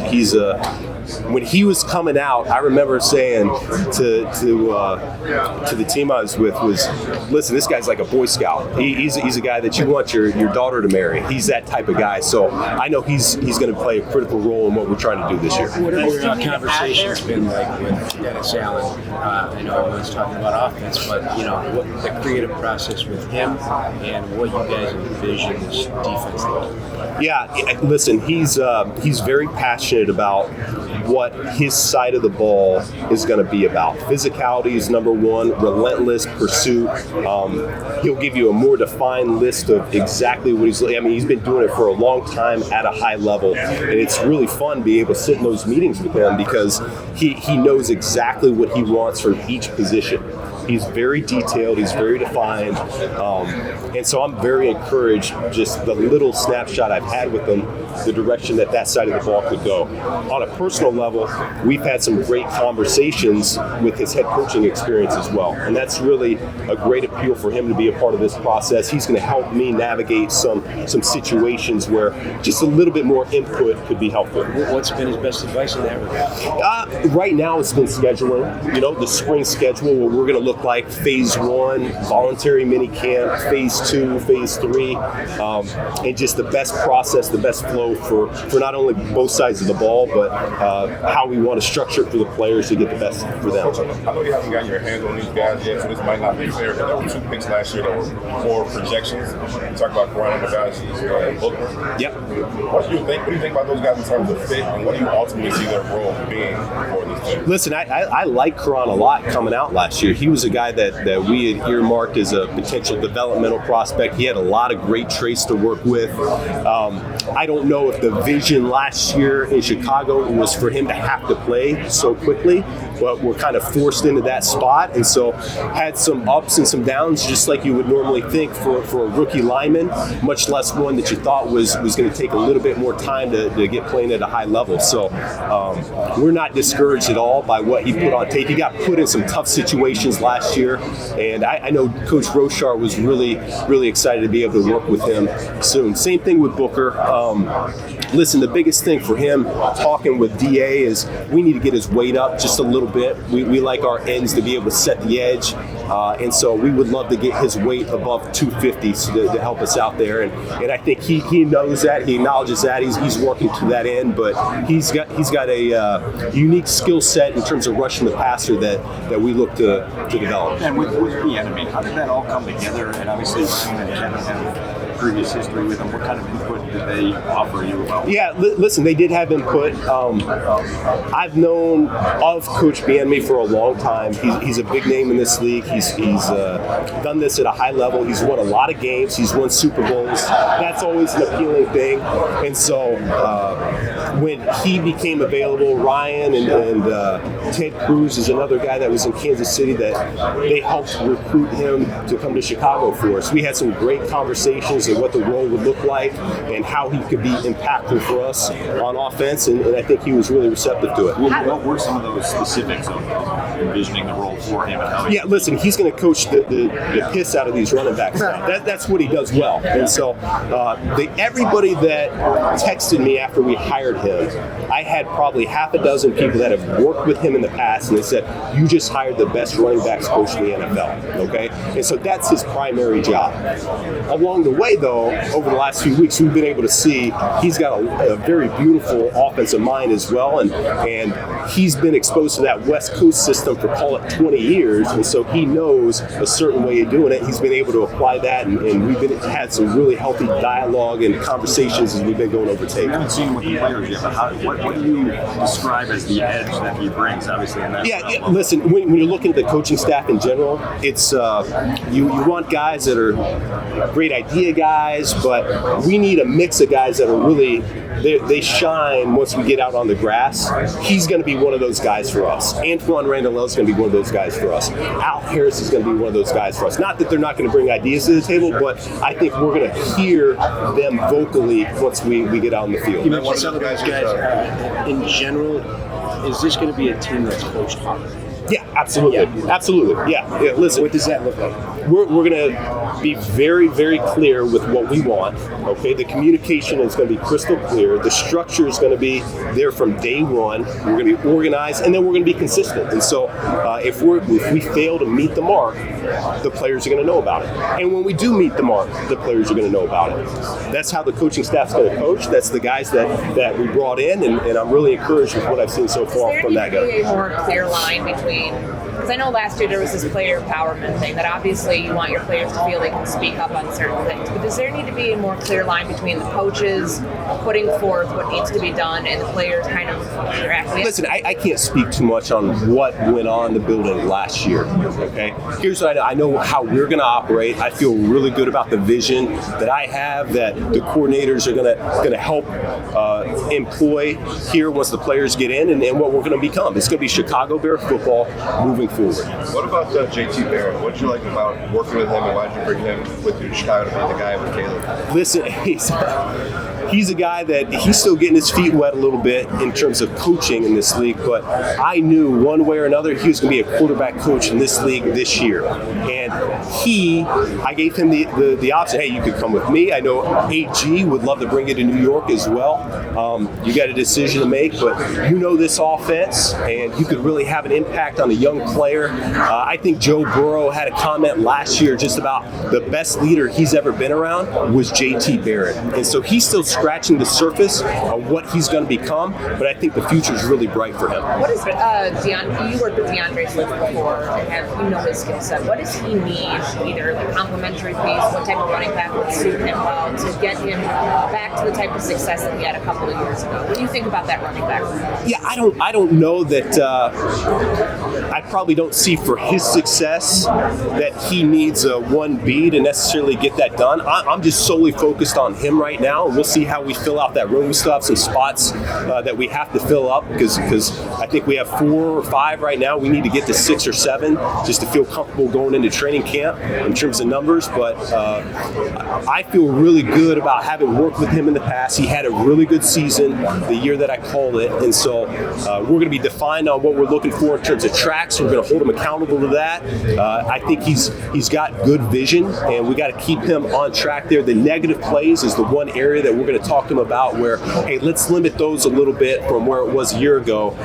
S6: when he was coming out, I remember saying to the team I was with was, listen, this guy's like a Boy Scout. He's a guy that you want your daughter to marry. He's that type of guy. So I know he's going to play a critical role in what we're trying to do this year.
S10: What have your conversations been like with Dennis Allen? I know everyone's talking about offense, but what the creative process with him and what you guys envision this defense like?
S6: Yeah, listen, he's very passionate about what his side of the ball is going to be about. Physicality is number one, relentless pursuit. He'll give you a more defined list of exactly what he's been doing it for a long time at a high level, and it's really fun being able to sit in those meetings with him because he knows exactly what he wants from each position. He's very detailed. He's very defined. And so I'm very encouraged, just the little snapshot I've had with him, the direction that side of the ball could go. On a personal level, we've had some great conversations with his head coaching experience as well. And that's really a great appeal for him to be a part of this process. He's going to help me navigate some situations where just a little bit more input could be helpful.
S10: What's been his best advice in that regard?
S6: Right now it's been scheduling, the spring schedule, what we're going to look like, phase 1, voluntary mini camp, phase 2, phase 3, and just the best process, the best flow for not only both sides of the ball, but how we want to structure it for the players to get the best for them.
S15: I know you haven't gotten your hands on these guys yet, so this might not be fair, but there were 2 picks last year that were more projections. You talk about Brian McGuire and Booker.
S6: Yep.
S15: What do you think about those guys in terms of fit, and what do you ultimately see their role being for this team?
S6: Listen, I like Karan a lot coming out last year. He was a guy that we had earmarked as a potential developmental prospect. He had a lot of great traits to work with. I don't know if the vision last year in Chicago was for him to have to play so quickly, but we're kind of forced into that spot, and so had some ups and some downs, just like you would normally think for a rookie lineman, much less one that you thought was going to take a little bit more time to get playing at a high level. So we're not discouraged at all by what he put on tape. He got put in some tough situations last year, and I know Coach Rochar was really, really excited to be able to work with him soon. Same thing with Booker. Listen, the biggest thing for him, talking with DA, is we need to get his weight up just a little bit. We like our ends to be able to set the edge, and so we would love to get his weight above 250 to help us out there. And I think he knows that, he acknowledges that. He's working to that end, but he's got a unique skill set in terms of rushing the passer that we look to develop.
S5: And with the enemy, how did that all come together? And obviously, Ryan and Kevin have previous history with them. What kind of input did they offer you about?
S6: Yeah, listen, they did have input. I've known of Coach Bienemy for a long time. He's a big name in this league. He's done this at a high level. He's won a lot of games. He's won Super Bowls. That's always an appealing thing. And so when he became available, Ryan and Ted Cruz is another guy that was in Kansas City that they helped recruit him to come to Chicago for us. We had some great conversations of what the role would look like and how he could be impactful for us on offense, and I think he was really receptive to it.
S5: What were some of those specifics of envisioning the role for him? And how
S6: listen, he's going to coach the piss out of these running backs now. That's what he does well. And so everybody that texted me after we hired him, I had probably half a dozen people that have worked with him in the past, and they said, you just hired the best running backs coach in the NFL, okay? And so that's his primary job. Along the way, though, over the last few weeks, we've been able to see he's got a very beautiful offensive mind as well, and he's been exposed to that West Coast system for, call it, 20 years, and so he knows a certain way of doing it. He's been able to apply that, and we've had some really healthy dialogue and conversations as we've been going over tape.
S5: We haven't seen him with the players yet, but what do you describe as the edge that he brings, obviously, in that?
S6: Yeah, listen, when you're looking at the coaching staff in general, it's you want guys that are great idea guys, but we need a mix of guys that are really, they shine once we get out on the grass. He's going to be one of those guys for us. Antoine Randall is going to be one of those guys for us. Al Harris is going to be one of those guys for us. Not that they're not going to bring ideas to the table, but I think we're going to hear them vocally once we get out on the field.
S10: You mentioned some of those guys in general. Is this going to be a team that's coached hard?
S6: Yeah, absolutely. Yeah. Absolutely. Yeah. Listen.
S10: What does that look like?
S6: We're going to be very, very clear with what we want. Okay. The communication is going to be crystal clear. The structure is going to be there from day one. We're going to be organized, and then we're going to be consistent. And so, if we fail to meet the mark, the players are going to know about it. And when we do meet the mark, the players are going to know about it. That's how the coaching staff's going to coach. That's the guys that we brought in, and I'm really encouraged with what I've seen so far from that guy.
S11: Is there a more clear line between? Because I know last year there was this player empowerment thing that obviously you want your players to feel they can speak up on certain things. But does there need to be a more clear line between the coaches putting forth what needs to be done and the players kind of interacting?
S6: Listen, I can't speak too much on what went on in the building last year, okay? here's what I know how we're going to operate. I feel really good about the vision that I have, that the coordinators are going to help employ here once the players get in, and what we're going to become. It's going to be Chicago Bear football moving forward.
S12: What about JT Barrett? What did you like about working with him, and why did you bring him with you to Chicago to be the guy with Caleb?
S6: Listen, he's a guy that he's still getting his feet wet a little bit in terms of coaching in this league, but I knew one way or another he was going to be a quarterback coach in this league this year. And I gave him the option, hey, you could come with me. I know AG would love to bring you to New York as well. You got a decision to make, but you know this offense, and you could really have an impact on a young player. I think Joe Burrow had a comment last year just about the best leader he's ever been around was JT Barrett. And so he's still scratching the surface of what he's going to become, but I think the future is really bright for him.
S11: What is you worked with DeAndre Swift before, and you know his skill set. What does he need, either the complementary piece, what type of running back would suit him well to get him back to the type of success that he had a couple of years ago? What do you think about that running back?
S6: Yeah, I don't know that I probably don't see for his success that he needs a 1B to necessarily get that done. I'm just solely focused on him right now, and we'll see how we fill out that room. We still have some spots that we have to fill up because I think we have 4 or 5 right now. We need to get to 6 or 7 just to feel comfortable going into training camp in terms of numbers. But I feel really good about having worked with him in the past. He had a really good season the year that I called it, and so we're going to be defined on what we're looking for in terms of tracks. We're going to hold him accountable to that. I think he's got good vision, and we got to keep him on track there. The negative plays is the one area that we're going to talk to him about where, hey, let's limit those a little bit from where it was a year ago.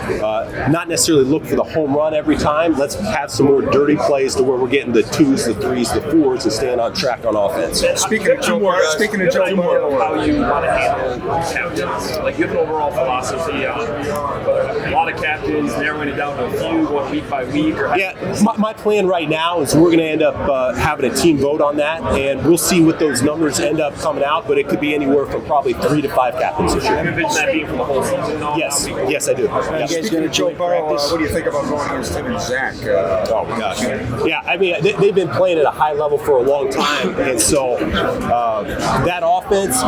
S6: Not necessarily look for the home run every time. Let's have some more dirty plays to where we're getting the 2s, the 3s, the 4s, and staying on track on offense.
S17: Speaking of Joe Burrow, how you want to handle captains, like you have an overall philosophy on a lot of captains, narrowing it down to a few, going week by week. Or
S6: my plan right now is we're going to end up having a team vote on that, and we'll see what those numbers end up coming out, but it could be anywhere from probably 3 to 5 captains this year.
S17: You envision that being for the whole season?
S6: Yes, I do.
S17: Yeah.
S5: Speaking of Joe Burrow, what do you think about going against him and Zach?
S6: Oh my gosh. Yeah, I mean, they've been playing at a high level for a long time, and so that offense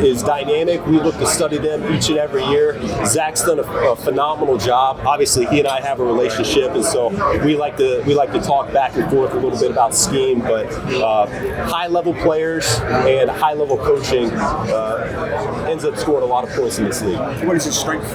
S6: is dynamic. We look to study them each and every year. Zach's done a phenomenal job. Obviously, he and I have a relationship, and so we like to talk back and forth a little bit about scheme. But high level players and high level coaching ends up scoring a lot of points in this league.
S5: What is his strength?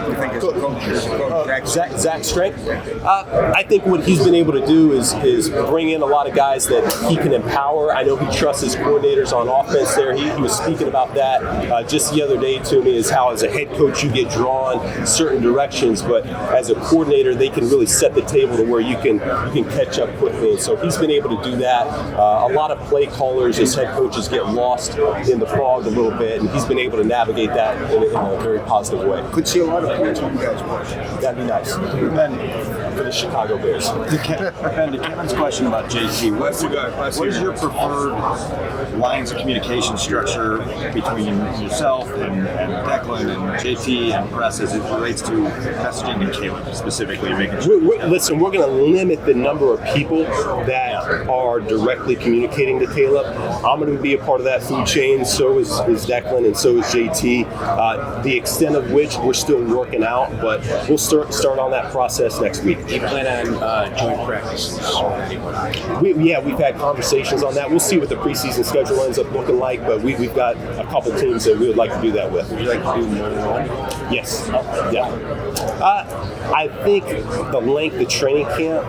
S5: You think is
S6: Zach's strength? I think what he's been able to do is bring in a lot of guys that he can empower. I know he trusts his coordinators on offense there. He was speaking about that just the other day to me, is how as a head coach you get drawn certain directions, but as a coordinator they can really set the table to where you can catch up quickly. And so he's been able to do that. A lot of play callers as head coaches get lost in the fog a little bit, and he's been able to navigate that in a very positive way.
S5: Could see a lot of points when you guys watch.
S6: That'd be nice. For the Chicago Bears.
S5: Ben, to Kevin's question about JT, what is your preferred lines of communication structure between yourself and Declan and JT and press as it relates to messaging and Caleb specifically?
S6: Listen, we're going to limit the number of people that are directly communicating to Caleb. I'm going to be a part of that food chain. So is Declan, and so is JT. The extent of which we're still working out, but we'll start on that process next week.
S10: Do you plan on joint practices?
S6: We've had conversations on that. We'll see what the preseason schedule ends up looking like, but we've got a couple teams that we would like to do that with.
S10: Would you like to do more than one?
S6: Yes. Yeah. I think the length of training camp,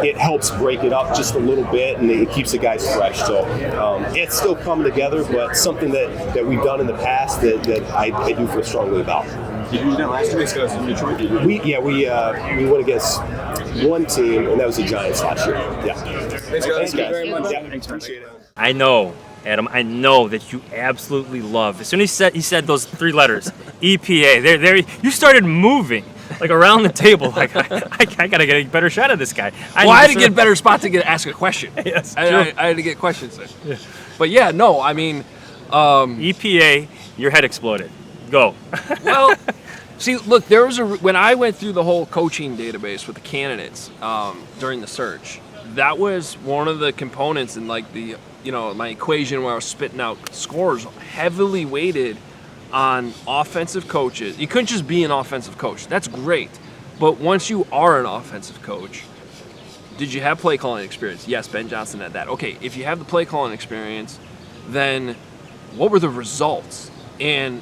S6: it helps break it up just a little bit, and it keeps the guys fresh. So it's still coming together, but something that we've done in the past that I do feel strongly about.
S5: Did you do that last 2 weeks ago in Detroit?
S6: We went against one team, and that was the Giants last year. Yeah.
S5: Thanks, guys.
S6: Thank you very much.
S11: Yeah.
S6: Appreciate it.
S4: I know, Adam. I know that you absolutely love. As soon as he said those 3 letters, EPA. There. You started moving like around the table. Like I gotta get a better shot at this guy.
S1: I had to get a better spot to ask a question.
S4: Yes,
S1: I had to get questions in. Yeah. But yeah, no, I mean,
S4: EPA. Your head exploded. Go.
S1: Well. See, look, when I went through the whole coaching database with the candidates during the search, that was one of the components in like the, my equation where I was spitting out scores, heavily weighted on offensive coaches. You couldn't just be an offensive coach. That's great. But once you are an offensive coach, did you have play calling experience? Yes, Ben Johnson had that. Okay, if you have the play calling experience, then what were the results? And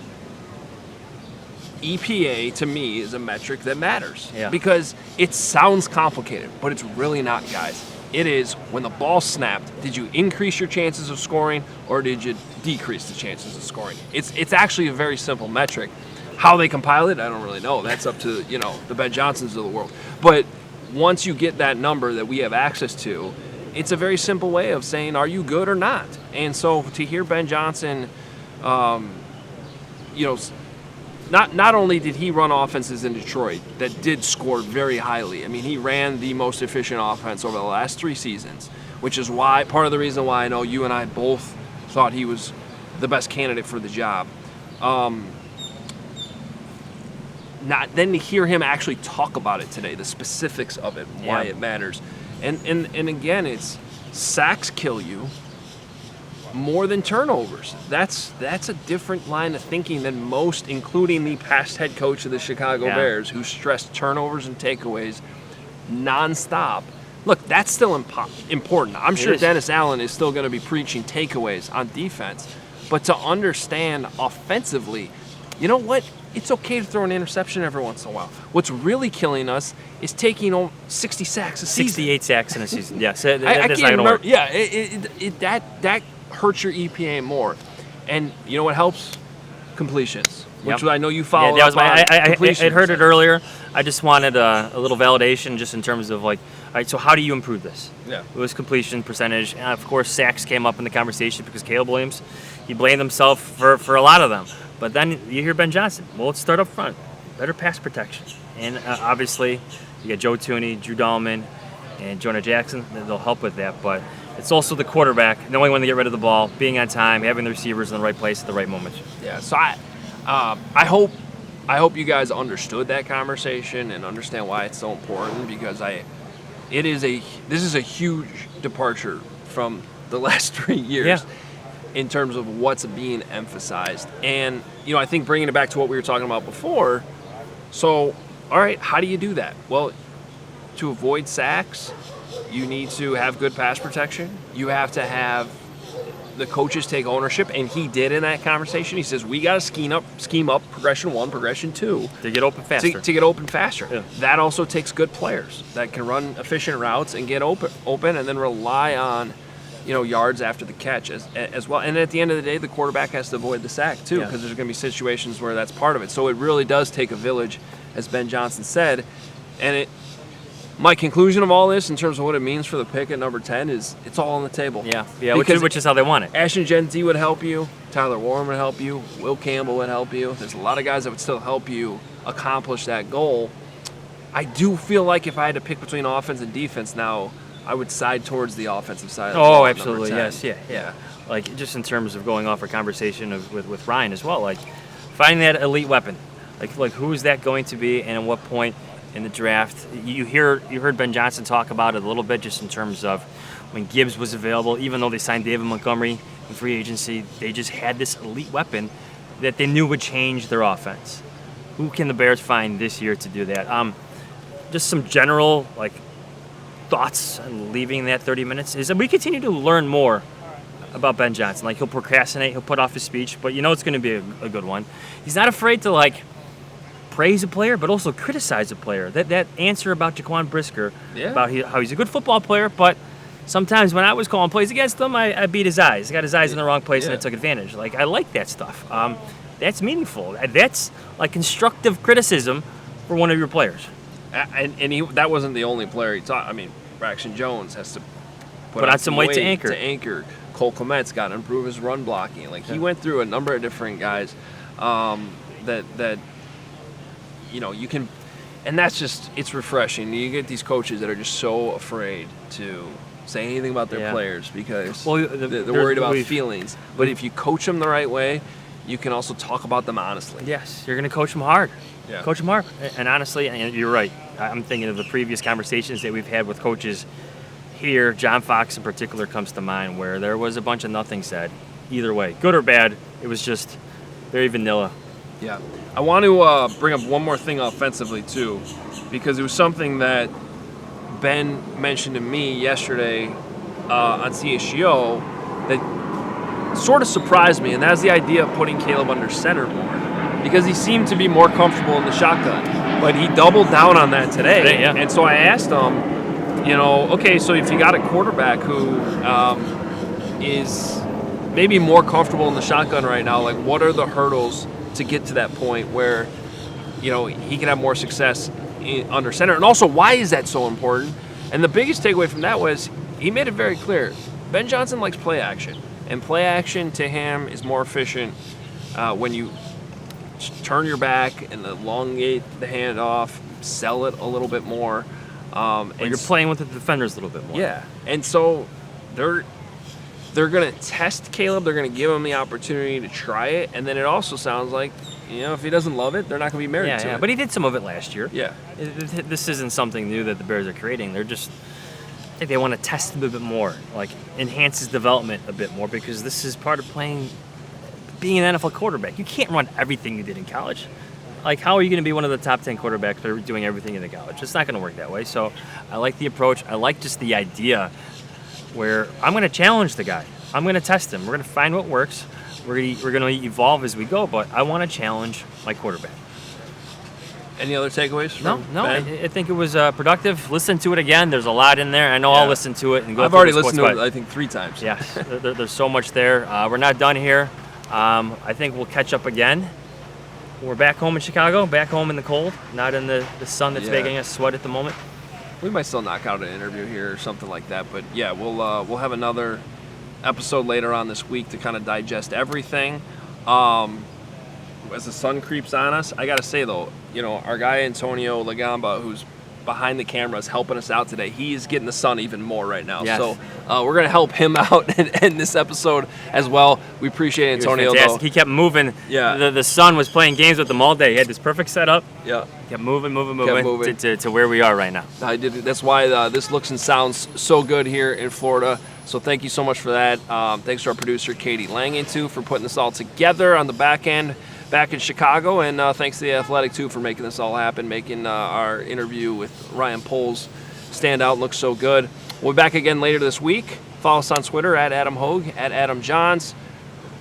S1: EPA to me is a metric that matters because it sounds complicated, but it's really not, guys. It is when the ball snapped, did you increase your chances of scoring or did you decrease the chances of scoring? It's actually a very simple metric. How they compile it, I don't really know. That's up to, the Ben Johnsons of the world. But once you get that number that we have access to, it's a very simple way of saying, are you good or not? And so to hear Ben Johnson, not only did he run offenses in Detroit that did score very highly. I mean, he ran the most efficient offense over the last 3 seasons, which is why part of the reason why I know you and I both thought he was the best candidate for the job. Then to hear him actually talk about it today, the specifics of it, why it matters, and again, it's sacks kill you more than turnovers. That's a different line of thinking than most, including the past head coach of the Chicago Bears, who stressed turnovers and takeaways nonstop. Look, that's still important. I'm sure Dennis Allen is still going to be preaching takeaways on defense, but to understand offensively, you know what? It's okay to throw an interception every once in a while. What's really killing us is taking 60 sacks a season.
S4: 68 sacks in a season. Yes,
S1: I can't remember. Yeah, that hurts your EPA more. And you know what helps? Completions, which I know you follow.
S4: Yeah, I heard it earlier. I just wanted a little validation just in terms of all right, so how do you improve this?
S1: Yeah.
S4: It was completion percentage. And of course, sacks came up in the conversation because Caleb Williams, he blamed himself for a lot of them. But then you hear Ben Johnson. Well, let's start up front. Better pass protection. And obviously, you got Joe Thuney, Drew Dahlman, and Jonah Jackson. They'll help with that. But it's also the quarterback, knowing when to get rid of the ball, being on time, having the receivers in the right place at the right moment.
S1: Yeah, so I hope you guys understood that conversation and understand why it's so important, because this is a huge departure from the last 3 years in terms of what's being emphasized. And I think bringing it back to what we were talking about before, so all right, how do you do that? Well, to avoid sacks, you need to have good pass protection. You have to have the coaches take ownership, and he did in that conversation. He says, we got to scheme up progression 1, progression 2.
S4: To get open faster.
S1: To get open faster. Yeah. That also takes good players that can run efficient routes and get open and then rely on yards after the catch as well. And at the end of the day, the quarterback has to avoid the sack too, because there's going to be situations where that's part of it. So it really does take a village, as Ben Johnson said. And my conclusion of all this in terms of what it means for the pick at number 10 is it's all on the table.
S4: Yeah, which is how they want it.
S1: Ashton Genty would help you. Tyler Warren would help you. Will Campbell would help you. There's a lot of guys that would still help you accomplish that goal. I do feel like if I had to pick between offense and defense now, I would side towards the offensive side.
S4: Oh, absolutely, yes, yeah. Like, just in terms of going off our conversation with Ryan as well, like, finding that elite weapon. Like who is that going to be, and at what point in the draft? You heard Ben Johnson talk about it a little bit, just in terms of when Gibbs was available. Even though they signed David Montgomery in free agency, they just had this elite weapon that they knew would change their offense. Who can the Bears find this year to do that? Just some general thoughts on leaving that 30 minutes is that we continue to learn more about Ben Johnson. Like, he'll procrastinate, he'll put off his speech, but it's going to be a good one. He's not afraid to praise a player, but also criticize a player. That answer about Jaquan Brisker, about how he's a good football player, but sometimes when I was calling plays against him, I beat his eyes. I got his eyes in the wrong place, and I took advantage. I like that stuff. That's meaningful. That's constructive criticism for one of your players.
S1: And that wasn't the only player he taught. I mean, Braxton Jones has to
S4: put on some weight to anchor.
S1: Cole Kmet's got to improve his run blocking. He went through a number of different guys that you can, and that's just, it's refreshing. You get these coaches that are just so afraid to say anything about their players because they're worried about feelings. But if you coach them the right way, you can also talk about them honestly.
S4: Yes, you're going to coach them hard.
S1: Yeah.
S4: Coach them hard. And honestly, and you're right. I'm thinking of the previous conversations that we've had with coaches. here, John Fox in particular comes to mind, where there was a bunch of nothing said. Either way, good or bad, it was just very vanilla.
S1: Yeah. I want to bring up one more thing offensively, too, because it was something that Ben mentioned to me yesterday on CHGO that sort of surprised me, and that's the idea of putting Caleb under center more, because he seemed to be more comfortable in the shotgun. But he doubled down on that today.
S4: Yeah.
S1: And so I asked him, okay, so if you got a quarterback who is maybe more comfortable in the shotgun right now, like what are the hurdles to get to that point where, he can have more success under center? And also, why is that so important? And the biggest takeaway from that was he made it very clear. Ben Johnson likes play action. And play action to him is more efficient when you turn your back and elongate the handoff, sell it a little bit more.
S4: And you're playing with the defenders a little bit more.
S1: Yeah. And so they're going to test Caleb. They're going to give him the opportunity to try it. And then it also sounds like, if he doesn't love it, they're not going to be married to it.
S4: But he did some of it last year.
S1: Yeah.
S4: This isn't something new that the Bears are creating. They're just, I think they want to test him a bit more, like enhance his development a bit more, because this is part of being an NFL quarterback. You can't run everything you did in college. Like, how are you going to be one of the top 10 quarterbacks for doing everything in the college? It's not going to work that way. So I like the approach. I like just the idea where I'm going to challenge the guy. I'm going to test him. We're going to find what works. We're going to evolve as we go, but I want to challenge my quarterback.
S1: Any other takeaways?
S4: No. I think it was productive. Listen to it again. There's a lot in there. I know I'll listen to it and go.
S1: I've already listened to it, I think, 3 times.
S4: Yeah, there's so much there. We're not done here. I think we'll catch up again. We're back home in Chicago, back home in the cold, not in the sun that's making us sweat at the moment.
S1: We might still knock out an interview here or something like that, but yeah, we'll have another episode later on this week to kind of digest everything. As the sun creeps on us, I gotta say though, our guy Antonio Lagamba, who's behind the cameras helping us out today, he's getting the sun even more right now.
S4: Yes.
S1: So we're gonna help him out in this episode as well. We appreciate Antonio though.
S4: He kept moving.
S1: Yeah.
S4: The son was playing games with him all day. He had this perfect setup.
S1: Yeah.
S4: Kept moving. To where we are right now.
S1: I did. That's why this looks and sounds so good here in Florida. So thank you so much for that. Thanks to our producer Katie Langen too for putting this all together on the back end back in Chicago, and thanks to The Athletic too for making this all happen, making our interview with Ryan Poles stand out and look so good. We'll be back again later this week. Follow us on Twitter at Adam Hoge, at Adam Johns.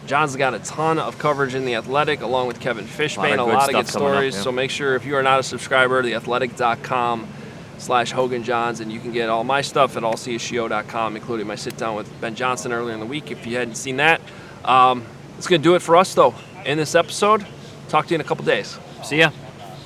S1: Johns has got a ton of coverage in The Athletic, along with Kevin Fishbane, a lot of good stories. So make sure, if you are not a subscriber, theathletic.com/Hogan Johns, and you can get all my stuff at allchgo.com, including my sit-down with Ben Johnson earlier in the week, if you hadn't seen that. It's going to do it for us, though, in this episode. Talk to you in a couple days.
S4: See ya.